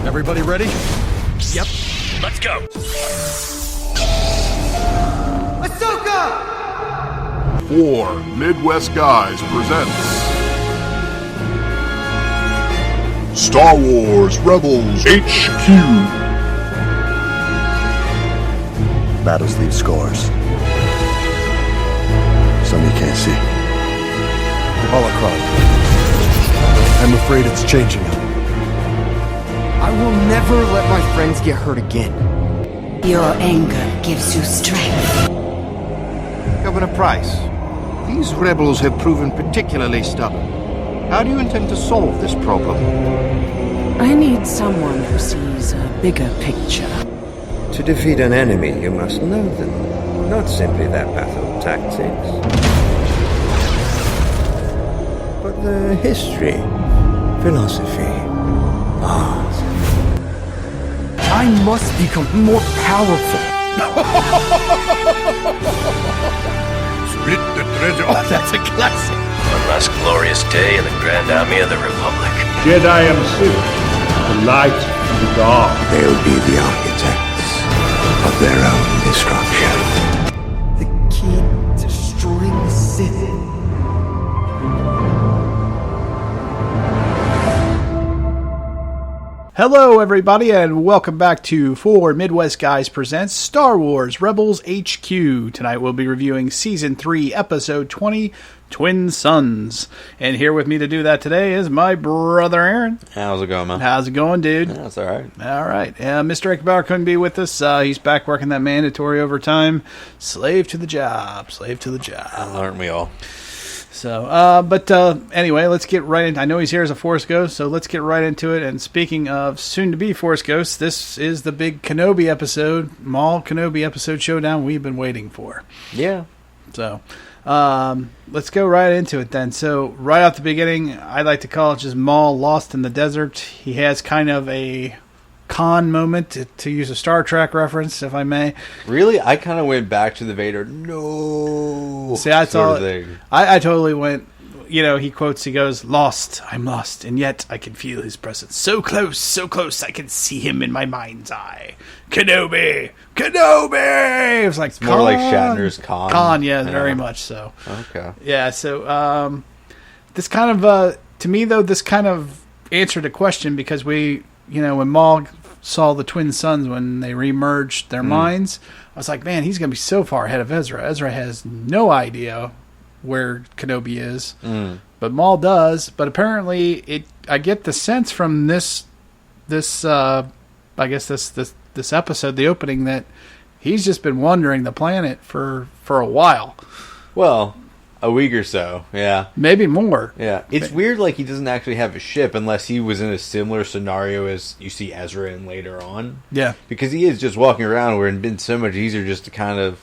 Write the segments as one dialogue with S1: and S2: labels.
S1: Everybody ready?
S2: Yep. Let's go.
S3: Ahsoka!
S4: For Midwest Guys presents Star Wars Rebels HQ.
S5: Battles leave scars. Some you can't see.
S1: Holocron. I'm afraid it's changing him.
S3: I will never let my friends get hurt again.
S6: Your anger gives you strength.
S7: Governor Price, these rebels have proven particularly stubborn. How do you intend to solve this problem?
S6: I need someone who sees a bigger picture.
S8: To defeat an enemy, you must know them, not simply their battle tactics, but their history, philosophy, art.
S3: I must become more powerful.
S4: Split the treasure.
S1: Oh, that's a classic.
S2: One last glorious day in the Grand Army of the Republic.
S9: Jedi and Sith, the light and the dark.
S5: They'll be the architects of their own destruction.
S3: The key to destroying the Sith.
S10: Hello, everybody, and welcome back to For Midwest Guys Presents Star Wars Rebels HQ. Tonight we'll be reviewing Season 3, Episode 20, Twin Suns. And here with me to do that today is my brother Aaron.
S11: How's it going, man?
S10: How's it going, dude?
S11: Yeah, that's all right.
S10: All right. Mr. Eckbauer couldn't be with us. He's back working that mandatory overtime. Slave to the job. Slave to the job.
S11: Aren't we all?
S10: So, anyway, let's get right in. I know he's here as a Force Ghost, so let's get right into it. And speaking of soon-to-be Force Ghosts, this is the big Kenobi episode, Maul Kenobi episode showdown we've been waiting for.
S11: Yeah.
S10: So, let's go right into it then. So, right off the beginning, I like to call it just Maul lost in the desert. He has kind of a Khan moment, to use a Star Trek reference, if I may.
S11: Really? I kind of went back to the Vader, no.
S10: See, I totally went, he quotes, he goes, "Lost, I'm lost, and yet I can feel his presence. So close, I can see him in my mind's eye. Kenobi! Kenobi!" It was like,
S11: it's more like Shatner's Khan.
S10: Khan, yeah, very much so.
S11: Okay.
S10: Yeah, so, this kind of, to me, though, this kind of answered a question, because when Maul saw the twin sons when they remerged their minds, I was like, man, he's going to be so far ahead of Ezra. Ezra has no idea where Kenobi is, but Maul does. But apparently, I get the sense from this episode, the opening, that he's just been wandering the planet for a while.
S11: Well, a week or so, yeah.
S10: Maybe more.
S11: Yeah. It's weird, like, he doesn't actually have a ship unless he was in a similar scenario as you see Ezra in later on.
S10: Yeah.
S11: Because he is just walking around where it'd been so much easier just to kind of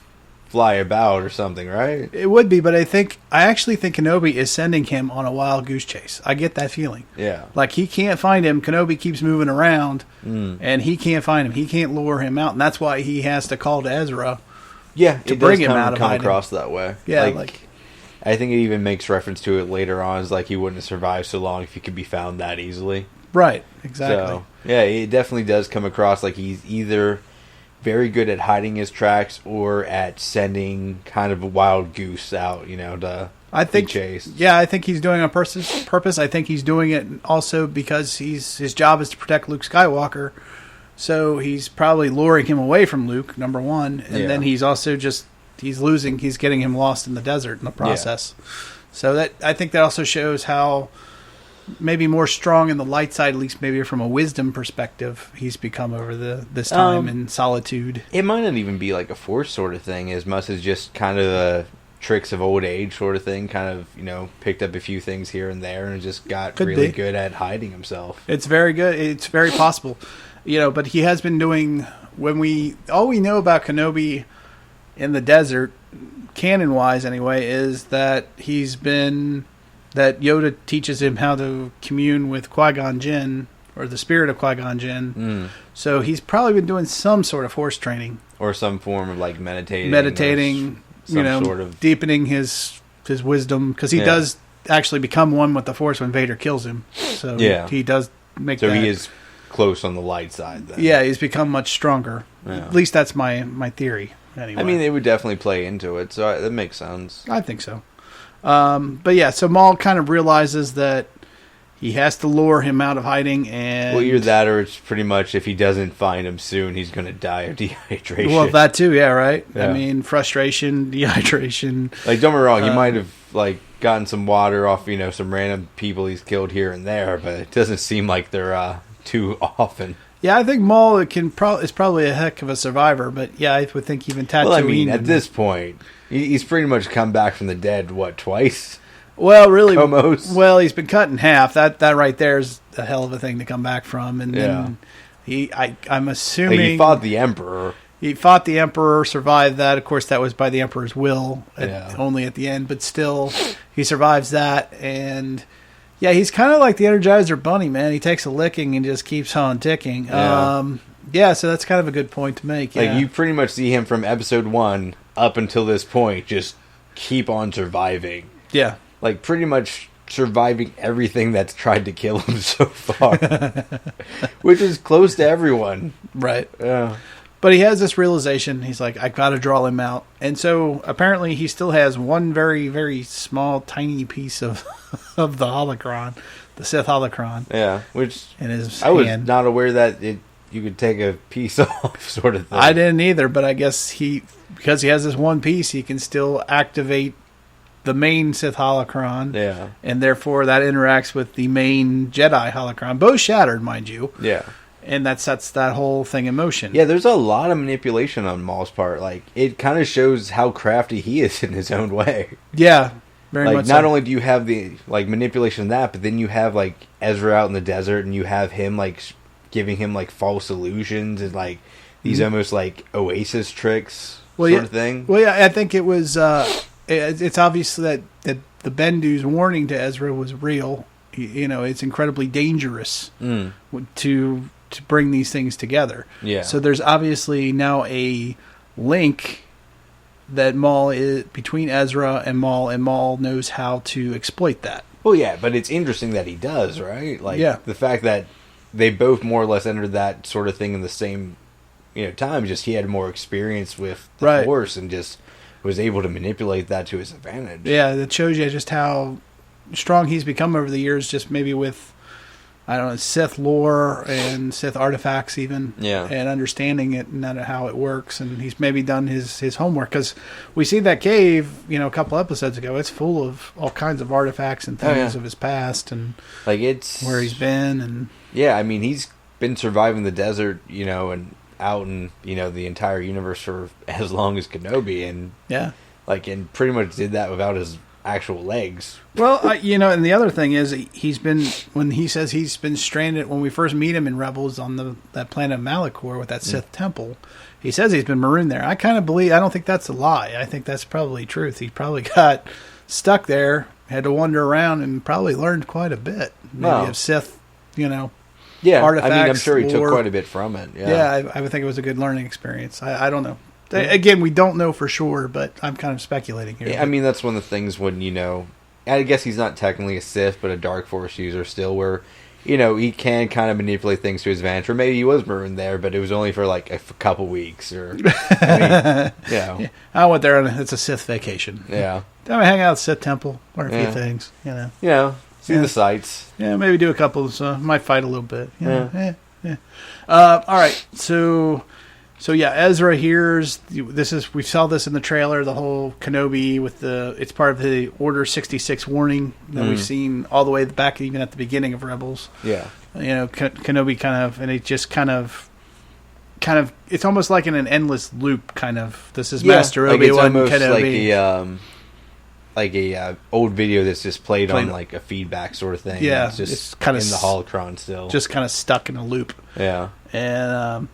S11: fly about or something, right?
S10: It would be, but I actually think Kenobi is sending him on a wild goose chase. I get that feeling.
S11: Yeah.
S10: Like, he can't find him. Kenobi keeps moving around, and he can't find him. He can't lure him out, and that's why he has to call to Ezra.
S11: Yeah,
S10: to bring him out of hiding.
S11: It does come across that way.
S10: Yeah,
S11: I think it even makes reference to it later on. It's like he wouldn't have survived so long if he could be found that easily.
S10: Right, exactly.
S11: So, yeah, it definitely does come across like he's either very good at hiding his tracks or at sending kind of a wild goose out, to be chased. Yeah,
S10: I think he's doing it on purpose. I think he's doing it also because his job is to protect Luke Skywalker. So he's probably luring him away from Luke, number one. And then he's also he's getting him lost in the desert in the process. Yeah. So I think that also shows how maybe more strong in the light side, at least maybe from a wisdom perspective, he's become over this time in solitude.
S11: It might not even be like a Force sort of thing as much as just kind of the tricks of old age sort of thing, kind of, picked up a few things here and there and just got really good at hiding himself.
S10: It's very good. It's very possible. But he has been doing, all we know about Kenobi in the desert, canon-wise anyway, is that that Yoda teaches him how to commune with Qui-Gon Jinn, or the spirit of Qui-Gon Jinn. So he's probably been doing some sort of Force training.
S11: Or some form of, like, meditating,
S10: sort of deepening his wisdom, because he does actually become one with the Force when Vader kills him. So he does make that.
S11: So he is close on the light side. Then.
S10: Yeah, he's become much stronger.
S11: Yeah.
S10: At least that's my theory. Anyway.
S11: I mean, they would definitely play into it, so that makes sense.
S10: I think so. But yeah, so Maul kind of realizes that he has to lure him out of hiding, and
S11: well, either that or it's pretty much if he doesn't find him soon, he's going to die of dehydration.
S10: Well, that too, yeah, right.
S11: Yeah.
S10: I mean, frustration, dehydration.
S11: Like, don't get me wrong, he might have like gotten some water off, some random people he's killed here and there, but it doesn't seem like they're too often.
S10: Yeah, I think Maul is probably a heck of a survivor, but yeah, I would think even Tatooine.
S11: Well, I mean, at this point, he's pretty much come back from the dead, twice?
S10: Well, really,
S11: almost.
S10: Well, he's been cut in half. That right there is a hell of a thing to come back from. And then I'm assuming
S11: he fought the Emperor.
S10: He fought the Emperor, survived that. Of course, that was by the Emperor's will, only at the end. But still, he survives that. And yeah, he's kind of like the Energizer Bunny, man. He takes a licking and just keeps on ticking. Yeah, so that's kind of a good point to make.
S11: Like, you pretty much see him from episode 1 up until this point just keep on surviving.
S10: Yeah.
S11: Like, pretty much surviving everything that's tried to kill him so far. Which is close to everyone.
S10: Right.
S11: Yeah.
S10: But he has this realization. He's like, I've got to draw him out. And so, apparently, he still has one very, very small, tiny piece of the holocron. The Sith holocron.
S11: Yeah, which
S10: in his
S11: I was
S10: hand.
S11: not aware that you could take a piece off, sort of thing.
S10: I didn't either, but I guess because he has this one piece, he can still activate the main Sith holocron.
S11: Yeah.
S10: And therefore that interacts with the main Jedi holocron. Both shattered, mind you.
S11: Yeah.
S10: And that sets that whole thing in motion.
S11: Yeah, there's a lot of manipulation on Maul's part. Like, it kind of shows how crafty he is in his own way.
S10: Yeah. Very
S11: like,
S10: much
S11: not
S10: so.
S11: only do you have the manipulation of that, but then you have Ezra out in the desert, and you have him giving him false illusions and these almost Oasis tricks sort of thing.
S10: Well, yeah, I think it was. It's obvious that the Bendu's warning to Ezra was real. It's incredibly dangerous to bring these things together.
S11: Yeah.
S10: So there's obviously now a link that Maul is between Ezra and Maul knows how to exploit that.
S11: Well, yeah, but it's interesting that he does, right? The fact that they both more or less entered that sort of thing in the same, time. Just he had more experience with the Force and just was able to manipulate that to his advantage.
S10: Yeah, that shows you just how strong he's become over the years, just maybe with, I don't know, Sith lore and Sith artifacts even.
S11: Yeah.
S10: And understanding it and how it works. And he's maybe done his homework. Because we see that cave, a couple episodes ago. It's full of all kinds of artifacts and things of his past and
S11: it's
S10: where he's been. And
S11: yeah, I mean, he's been surviving the desert, and out in, the entire universe for as long as Kenobi. And and pretty much did that without his actual legs.
S10: Well, and the other thing is when he says he's been stranded, when we first meet him in Rebels on that planet of Malachor with that Sith temple, he says he's been marooned there. I kind of believe, I don't think that's a lie. I think that's probably truth. He probably got stuck there, had to wander around, and probably learned quite a bit. Maybe of Sith, artifacts.
S11: I mean, I'm sure he took
S10: lore.
S11: quite a bit from it.
S10: I would think it was a good learning experience. I don't know. Again, we don't know for sure, but I'm kind of speculating here.
S11: Yeah, I mean, that's one of the things when, I guess he's not technically a Sith, but a Dark Force user still, where, he can kind of manipulate things to his advantage. Or maybe he was marooned there, but it was only for a couple weeks. Or, I
S10: went there on it's a Sith vacation.
S11: Yeah.
S10: Then I hang out at the Sith temple, learn a few things,
S11: See the sights.
S10: Yeah, maybe do a couple, might fight a little bit. All right, So yeah, Ezra hears we saw this in the trailer, the whole Kenobi with it's part of the Order 66 warning that we've seen all the way back even at the beginning of Rebels.
S11: Yeah.
S10: Kenobi kind of, and it just kind of it's almost like in an endless loop kind of. This is Master Obi-Wan Kenobi.
S11: Like a old video that's just played on a feedback sort of thing.
S10: Yeah.
S11: It's just
S10: it's kind of
S11: in the holocron still.
S10: Just kind of stuck in a loop.
S11: Yeah.
S10: And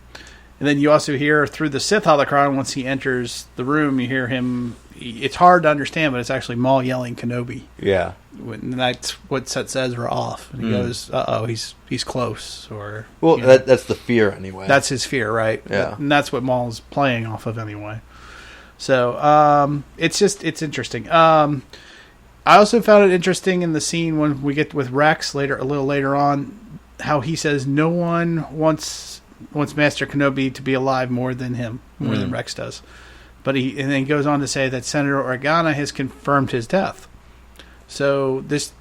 S10: then you also hear through the Sith holocron, once he enters the room, you hear him. It's hard to understand, but it's actually Maul yelling Kenobi.
S11: Yeah.
S10: And that's what sets Ezra off. And he goes, "Uh-oh, he's close." Or
S11: that's the fear anyway.
S10: That's his fear, right?
S11: Yeah.
S10: And that's what Maul's playing off of anyway. So it's interesting. I also found it interesting in the scene when we get with Rex a little later on. how he says no one wants Master Kenobi to be alive more than him, more than Rex does. But and then he goes on to say that Senator Organa has confirmed his death. So this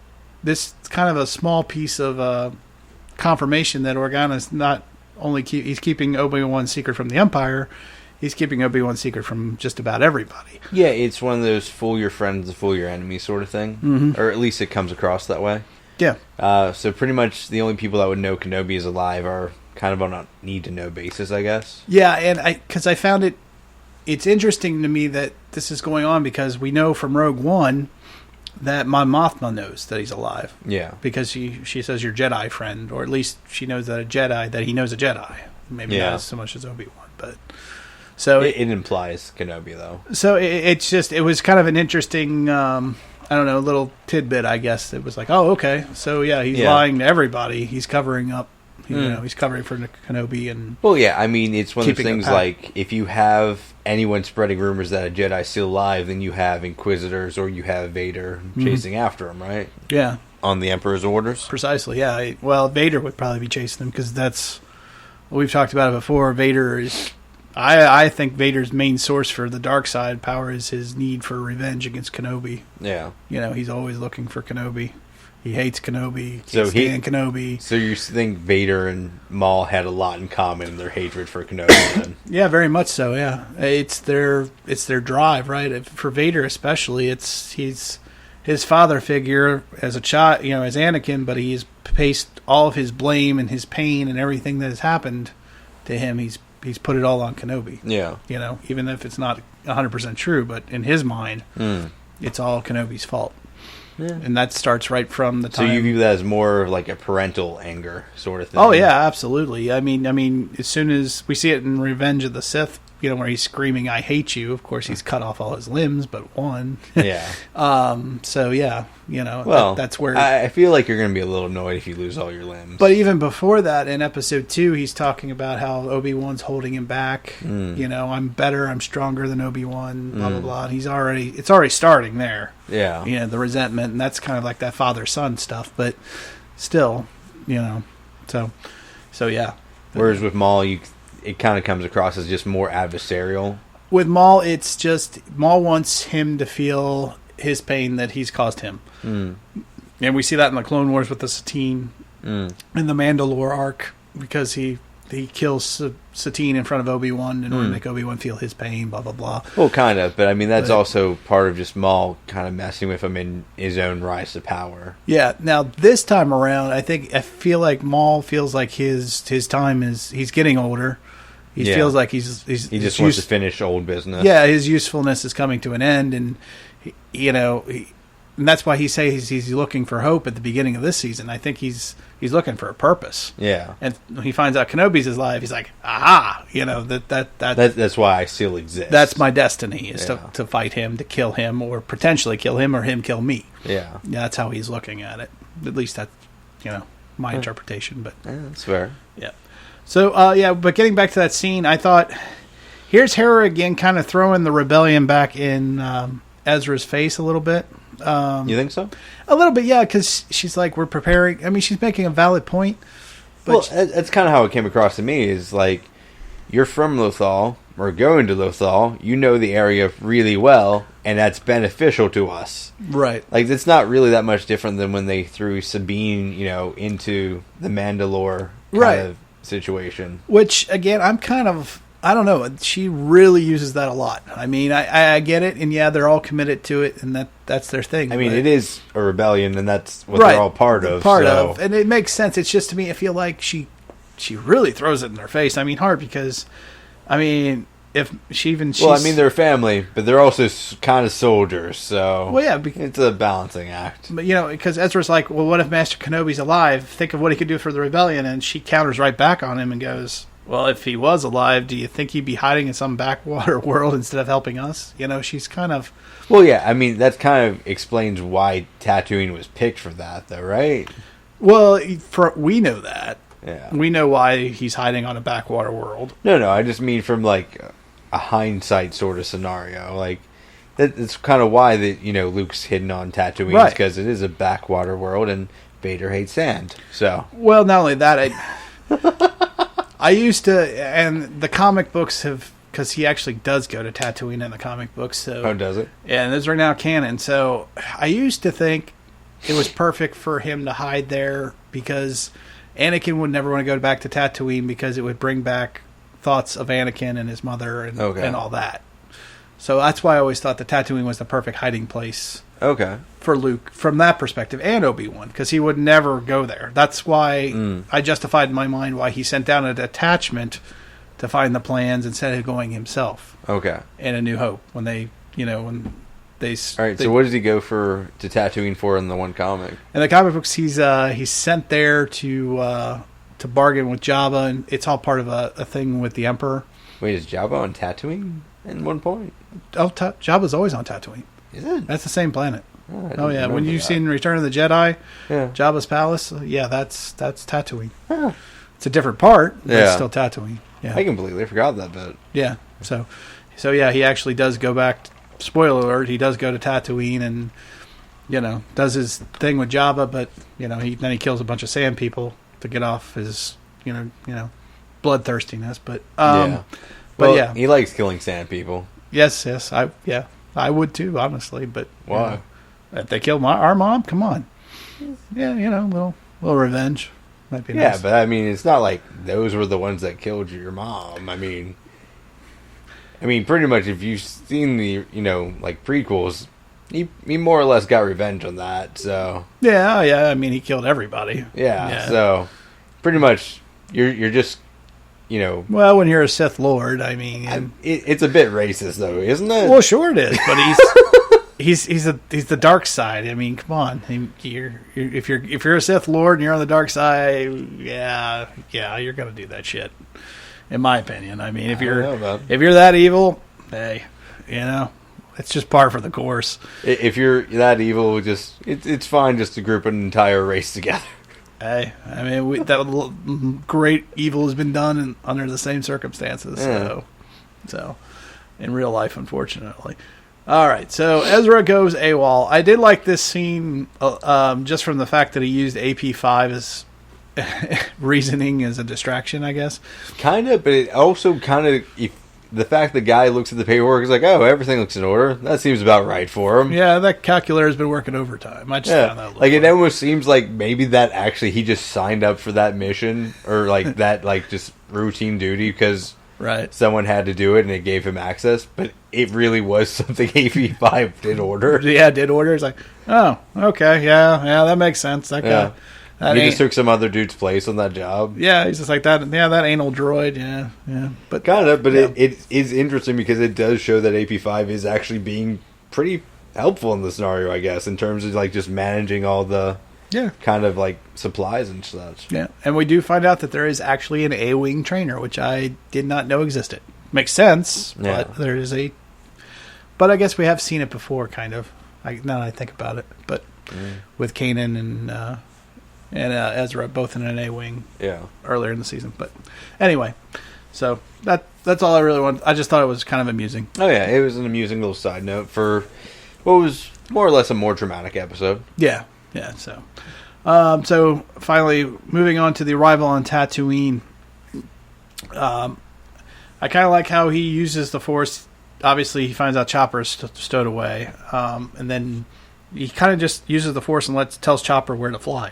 S10: kind of a small piece of confirmation that Organa's not only he's keeping Obi-Wan's secret from the Empire, he's keeping Obi-Wan's secret from just about everybody.
S11: Yeah, it's one of those fool your friends and fool your enemies sort of thing. Or at least it comes across that way.
S10: Yeah.
S11: So pretty much the only people that would know Kenobi is alive are kind of on a need-to-know basis, I guess.
S10: Yeah, and because I found it's interesting to me that this is going on because we know from Rogue One that Mon Mothma knows that he's alive.
S11: Yeah.
S10: Because she says your Jedi friend, or at least she knows that he knows a Jedi. Maybe not as so much as Obi-Wan, but so
S11: it implies Kenobi though.
S10: So it was kind of an interesting I don't know, little tidbit, I guess. It was like, oh, okay. So yeah, he's lying to everybody. He's covering up he's covering for Kenobi and
S11: well, yeah, I mean, it's one of those things like if you have anyone spreading rumors that a Jedi's still alive, then you have Inquisitors or you have Vader chasing after him, right?
S10: Yeah.
S11: On the Emperor's orders?
S10: Precisely, yeah. Well, Vader would probably be chasing him because that's... We've talked about it before. Vader is... I think Vader's main source for the dark side power is his need for revenge against Kenobi.
S11: Yeah.
S10: He's always looking for Kenobi. He hates Kenobi. Kenobi.
S11: So you think Vader and Maul had a lot in common in their hatred for Kenobi? Then?
S10: Yeah, very much so. Yeah, it's their drive, right? For Vader especially, he's his father figure as a child, as Anakin, but he's placed all of his blame and his pain and everything that has happened to him. He's put it all on Kenobi.
S11: Yeah,
S10: even if it's not 100% true, but in his mind, it's all Kenobi's fault. Yeah. And that starts right from the time.
S11: So you view that as more like a parental anger sort of thing?
S10: Oh yeah, absolutely. I mean, as soon as we see it in Revenge of the Sith, where he's screaming, "I hate you." Of course, he's cut off all his limbs, but one.
S11: Yeah.
S10: So yeah,
S11: well,
S10: that's where
S11: I feel like you're going to be a little annoyed if you lose all your limbs.
S10: But even before that, in Episode 2, he's talking about how Obi-Wan's holding him back. I'm better, I'm stronger than Obi-Wan. Blah blah blah. And it's already starting there.
S11: Yeah.
S10: The resentment, and that's kind of like that father-son stuff. But still, so yeah.
S11: Whereas with Maul, it kind of comes across as just more adversarial.
S10: With Maul, it's just Maul wants him to feel his pain that he's caused him. And we see that in the Clone Wars with the Satine in the Mandalore arc, because he kills Satine in front of Obi-Wan in order to make Obi-Wan feel his pain, blah, blah, blah.
S11: Well, kind of, but I mean, that's also part of just Maul kind of messing with him in his own rise to power.
S10: Yeah, now this time around, I feel like Maul feels like his time he's getting older. He feels like he just
S11: wants to finish old business.
S10: Yeah, his usefulness is coming to an end, and and that's why he says he's looking for hope at the beginning of this season. I think he's looking for a purpose.
S11: Yeah,
S10: and when he finds out Kenobi's alive, he's like, aha,
S11: that's why I still exist.
S10: That's my destiny, is to fight him, to kill him, or potentially kill him, or him kill me.
S11: Yeah,
S10: that's how he's looking at it. At least that's my interpretation. But
S11: that's fair.
S10: Yeah. So, but getting back to that scene, I thought, here's Hera again kind of throwing the rebellion back in Ezra's face a little bit.
S11: You think so?
S10: A little bit, yeah, because she's like, we're preparing. I mean, she's making a valid point.
S11: But that's kind of how it came across to me, is like, you're from Lothal, we're going to Lothal, you know the area really well, and that's beneficial to us.
S10: Right.
S11: Like, it's not really that much different than when they threw Sabine, into the Mandalore kind of situation.
S10: Which, again, I don't know. She really uses that a lot. I mean, I get it, and yeah, they're all committed to it, and that's their thing.
S11: I mean, it is a rebellion, and that's what they're all part of.
S10: And it makes sense. It's just, to me, I feel like she really throws it in their face. I mean, hard, because, I mean, if she even...
S11: Well, I mean, they're family, but they're also kind of soldiers, so...
S10: Well, yeah.
S11: It's a balancing act.
S10: But, because Ezra's like, well, what if Master Kenobi's alive? Think of what he could do for the rebellion, and she counters right back on him and goes... Well, if he was alive, do you think he'd be hiding in some backwater world instead of helping us? She's kind of...
S11: Well, yeah, I mean, that kind of explains why Tatooine was picked for that, though, right?
S10: Well, we know that.
S11: Yeah.
S10: We know why he's hiding on a backwater world.
S11: No, I just mean from, like, a hindsight sort of scenario. Like, that's kind of why Luke's hidden on Tatooine, because it is a backwater world, and Vader hates sand. So
S10: well, not only that, I used to, and the comic books have, because he actually does go to Tatooine in the comic books. So
S11: does it?
S10: Yeah, and those are now canon. So I used to think it was perfect for him to hide there because Anakin would never want to go back to Tatooine because it would bring back thoughts of Anakin and his mother and all that. So that's why I always thought that Tatooine was the perfect hiding place. For Luke from that perspective, and Obi-Wan, because he would never go there. That's why I justified in my mind why he sent down a detachment to find the plans instead of going himself. In A New Hope, when they. All right.
S11: So what does he go to Tatooine for in the one comic?
S10: In the comic books, he's sent there to bargain with Jabba, and it's all part of a thing with the Emperor.
S11: Wait, is Jabba on Tatooine at one point?
S10: Oh, Jabba's always on Tatooine.
S11: Is it?
S10: That's the same planet. Oh yeah, when you've seen Return of the Jedi, Jabba's palace, that's Tatooine. Huh. It's a different part, but it's still Tatooine. Yeah,
S11: I completely forgot that bit.
S10: Yeah, so yeah, he actually does go back. Spoiler alert: he does go to Tatooine and does his thing with Jabba, but then he kills a bunch of sand people to get off his bloodthirstiness. But
S11: he likes killing sand people.
S10: Yes, I would too, honestly. But
S11: why?
S10: If they killed our mom, come on. Yeah, little revenge might be nice.
S11: Yeah, but I mean, it's not like those were the ones that killed your mom. I mean, pretty much if you've seen the prequels, he more or less got revenge on that. So
S10: yeah. I mean, he killed everybody.
S11: Yeah. So pretty much, you're just.
S10: Well, when you're a Sith Lord, I mean,
S11: it's a bit racist, though, isn't it?
S10: Well, sure it is, but he's the dark side. I mean, come on, if you're a Sith Lord and you're on the dark side, yeah, you're gonna do that shit. In my opinion, I mean, if you're that evil, hey, it's just par for the course.
S11: If you're that evil, it's fine just to group an entire race together.
S10: Hey, I mean, that great evil has been done under the same circumstances. So, in real life, unfortunately. All right, so Ezra goes AWOL. I did like this scene just from the fact that he used AP5 as reasoning as a distraction, I guess.
S11: Kind of, but it also kind of... The fact the guy looks at the paperwork is like, oh, everything looks in order. That seems about right for him.
S10: Yeah, that calculator has been working overtime. I just found that
S11: it almost seems like maybe that actually he just signed up for that mission or that just routine duty because someone had to do it and it gave him access. But it really was something AP5 did order.
S10: Yeah, did order. It's like, oh, okay, yeah, that makes sense. That guy.
S11: He just took some other dude's place on that job.
S10: Yeah, he's just like that. Yeah, that anal droid. Yeah. But
S11: kind of. But it is interesting because it does show that AP5 is actually being pretty helpful in the scenario, I guess, in terms of just managing all the kind of supplies and such.
S10: Yeah, and we do find out that there is actually an A-wing trainer, which I did not know existed. Makes sense, but there is a. But I guess we have seen it before, kind of. Now that I think about it, but with Kanan and Ezra both in an A-wing earlier in the season. But anyway, so that's all I really want. I just thought it was kind of amusing.
S11: Oh yeah, it was an amusing little side note for what was more or less a more dramatic episode.
S10: Yeah. So finally, moving on to the arrival on Tatooine. I kind of like how he uses the Force. Obviously, he finds out Chopper is stowed away, and then he kind of just uses the Force and tells Chopper where to fly.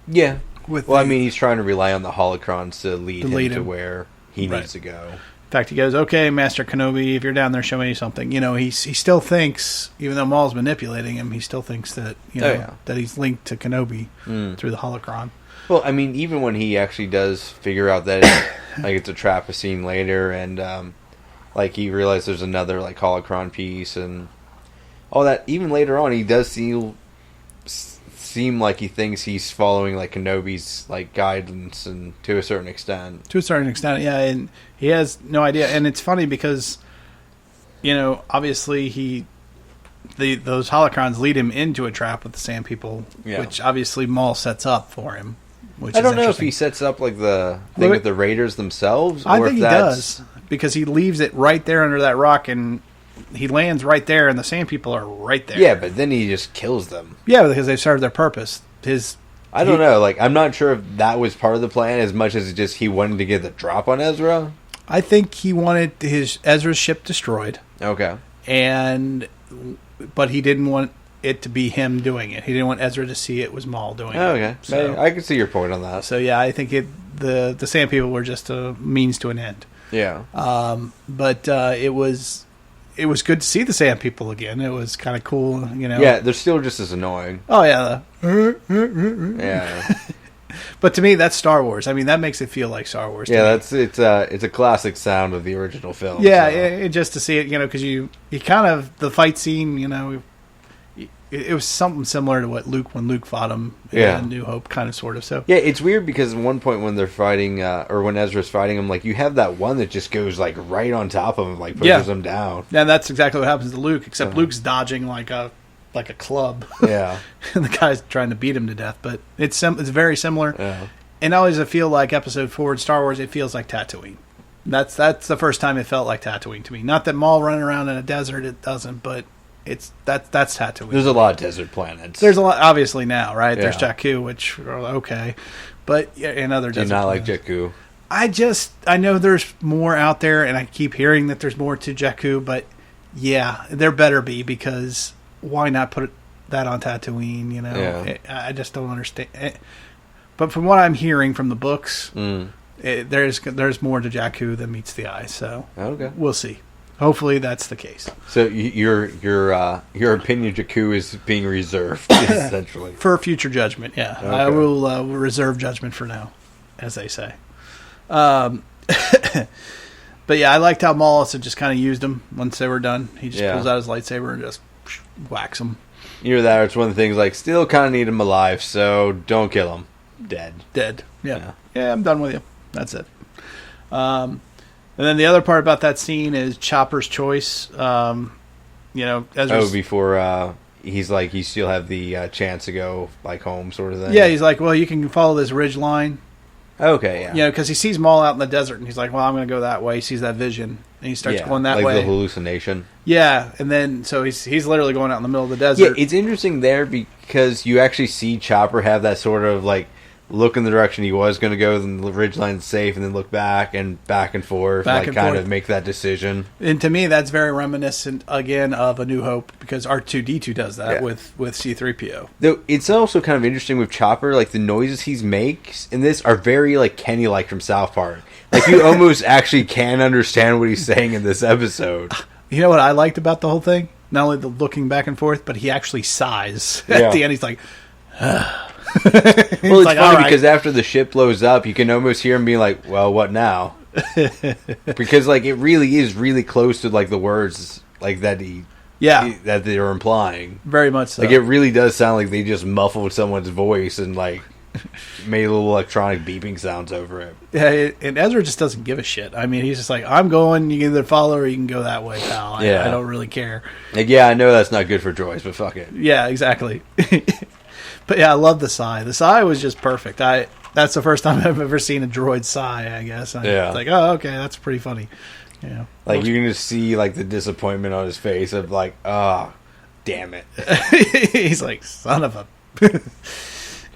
S11: Yeah. He's trying to rely on the holocrons to lead him to where he needs to go.
S10: In fact, he goes, okay, Master Kenobi, if you're down there, show me something. He still thinks, even though Maul's manipulating him, he still thinks that, that he's linked to Kenobi through the holocron.
S11: Well, even when he actually does figure out that it's a trap a scene later and, he realizes there's another, holocron piece and all that, even later on, he does seem like he thinks he's following Kenobi's guidance and to a certain extent.
S10: Yeah, and he has no idea. And it's funny because obviously those holocrons lead him into a trap with the Sand People, which obviously Maul sets up for him. Which
S11: I don't know if he sets up the thing with the Raiders themselves.
S10: I think he does because he leaves it right there under that rock and. He lands right there, and the Sand People are right there.
S11: Yeah, but then he just kills them.
S10: Yeah, because they've served their purpose. His
S11: I don't know. Like, I'm not sure if that was part of the plan as much as just he wanted to get the drop on Ezra.
S10: I think he wanted Ezra's ship destroyed.
S11: Okay.
S10: But he didn't want it to be him doing it. He didn't want Ezra to see it was Maul doing it.
S11: Okay. So, I can see your point on that.
S10: So yeah, I think the Sand People were just a means to an end.
S11: Yeah.
S10: But it was good to see the Sand People again. It was kind of cool, you know.
S11: Yeah, they're still just as annoying.
S10: Oh yeah.
S11: Yeah.
S10: But to me, that's Star Wars. I mean, that makes it feel like Star Wars.
S11: Yeah, it's a classic sound of the original film.
S10: Yeah,
S11: so.
S10: just to see it, you know, because you kind of the fight scene, you know, it was something similar to when Luke fought him in New Hope, kind of, sort of. So
S11: yeah, it's weird because at one point when they're fighting, or when Ezra's fighting him, like you have that one that just goes like right on top of him, like pushes him down.
S10: Yeah, that's exactly what happens to Luke, except Luke's dodging like a club.
S11: Yeah,
S10: and the guy's trying to beat him to death. But it's very similar.
S11: Yeah.
S10: And I always feel like Episode 4 in Star Wars, it feels like Tatooine. That's the first time it felt like Tatooine to me. Not that Maul running around in a desert, it doesn't, but that's Tatooine.
S11: There's a lot of desert planets.
S10: There's a lot, obviously, now, right?
S11: Yeah.
S10: There's Jakku, which are okay, but and other desert
S11: not
S10: planets.
S11: like Jakku.
S10: I know there's more out there, and I keep hearing that there's more to Jakku, but yeah, there better be, because why not put that on Tatooine? You know, I just don't understand. But from what I'm hearing from the books, there's more to Jakku than meets the eye. So we'll see. Hopefully that's the case.
S11: So your opinion of Jakku is being reserved, essentially.
S10: For future judgment, yeah. Okay. I will reserve judgment for now, as they say. But yeah, I liked how Maul also just kind of used him once they were done. He just pulls out his lightsaber and just whacks him.
S11: Either that or it's one of the things like, still kind of need him alive, so don't kill him. Dead.
S10: Yeah, I'm done with you. That's it. And then the other part about that scene is Chopper's choice. You know,
S11: before he's like, he still have the chance to go like home, sort of thing.
S10: Yeah, he's like, well, you can follow this ridge line.
S11: Okay, yeah.
S10: You know, because he sees Maul out in the desert, and he's like, well, I'm going to go that way. He sees that vision, and he starts going that way.
S11: Like the hallucination.
S10: Yeah, and then, so he's literally going out in the middle of the desert.
S11: Yeah, it's interesting there because you actually see Chopper have that sort of, like, look in the direction he was going to go, then the ridgeline's safe, and then look back and forth, of make that decision.
S10: And to me, that's very reminiscent, again, of A New Hope, because R2-D2 does that with C-3PO.
S11: Though it's also kind of interesting with Chopper, like, the noises he makes in this are very, like, Kenny-like from South Park. Like, you almost actually can understand what he's saying in this episode.
S10: You know what I liked about the whole thing? Not only the looking back and forth, but he actually sighs. At the end, he's like...
S11: Well, it's like, funny because after the ship blows up, you can almost hear him being like, well, what now? Because, like, it really is really close to, like, the words, like, that that they're implying.
S10: Very much so.
S11: Like, it really does sound like they just muffled someone's voice and, like, made little electronic beeping sounds over it.
S10: Yeah, and Ezra just doesn't give a shit. I mean, he's just like, I'm going, you can either follow or you can go that way, pal. I don't really care.
S11: Like, yeah, I know that's not good for droids, but fuck it.
S10: Yeah, exactly. But yeah, I love the sigh. The sigh was just perfect. That's the first time I've ever seen a droid sigh, I guess. It's like, oh, okay, that's pretty funny. Yeah.
S11: Like, you can just see, like, the disappointment on his face of, like, oh, damn it.
S10: He's like, son of a...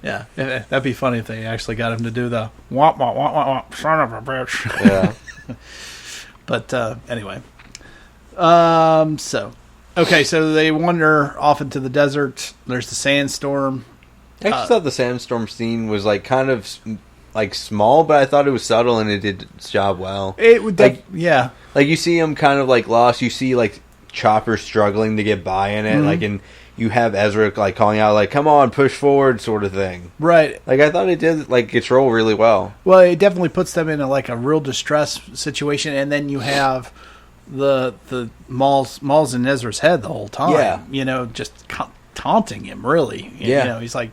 S10: Yeah, that'd be funny if they actually got him to do the womp, womp, womp, womp, son of a bitch.
S11: Yeah.
S10: But anyway. So they wander off into the desert. There's the sandstorm.
S11: I actually thought the sandstorm scene was like kind of like small, but I thought it was subtle and it did its job well.
S10: It would, like
S11: you see him kind of like lost. You see like Chopper struggling to get by in it, like, and you have Ezra like calling out like, "Come on, push forward," sort of thing.
S10: Right.
S11: Like I thought it did like its role really well.
S10: Well, it definitely puts them in a real distress situation, and then you have the Maul's in Ezra's head the whole time.
S11: Yeah.
S10: You know, just taunting him. Really.
S11: Yeah.
S10: You know, he's like,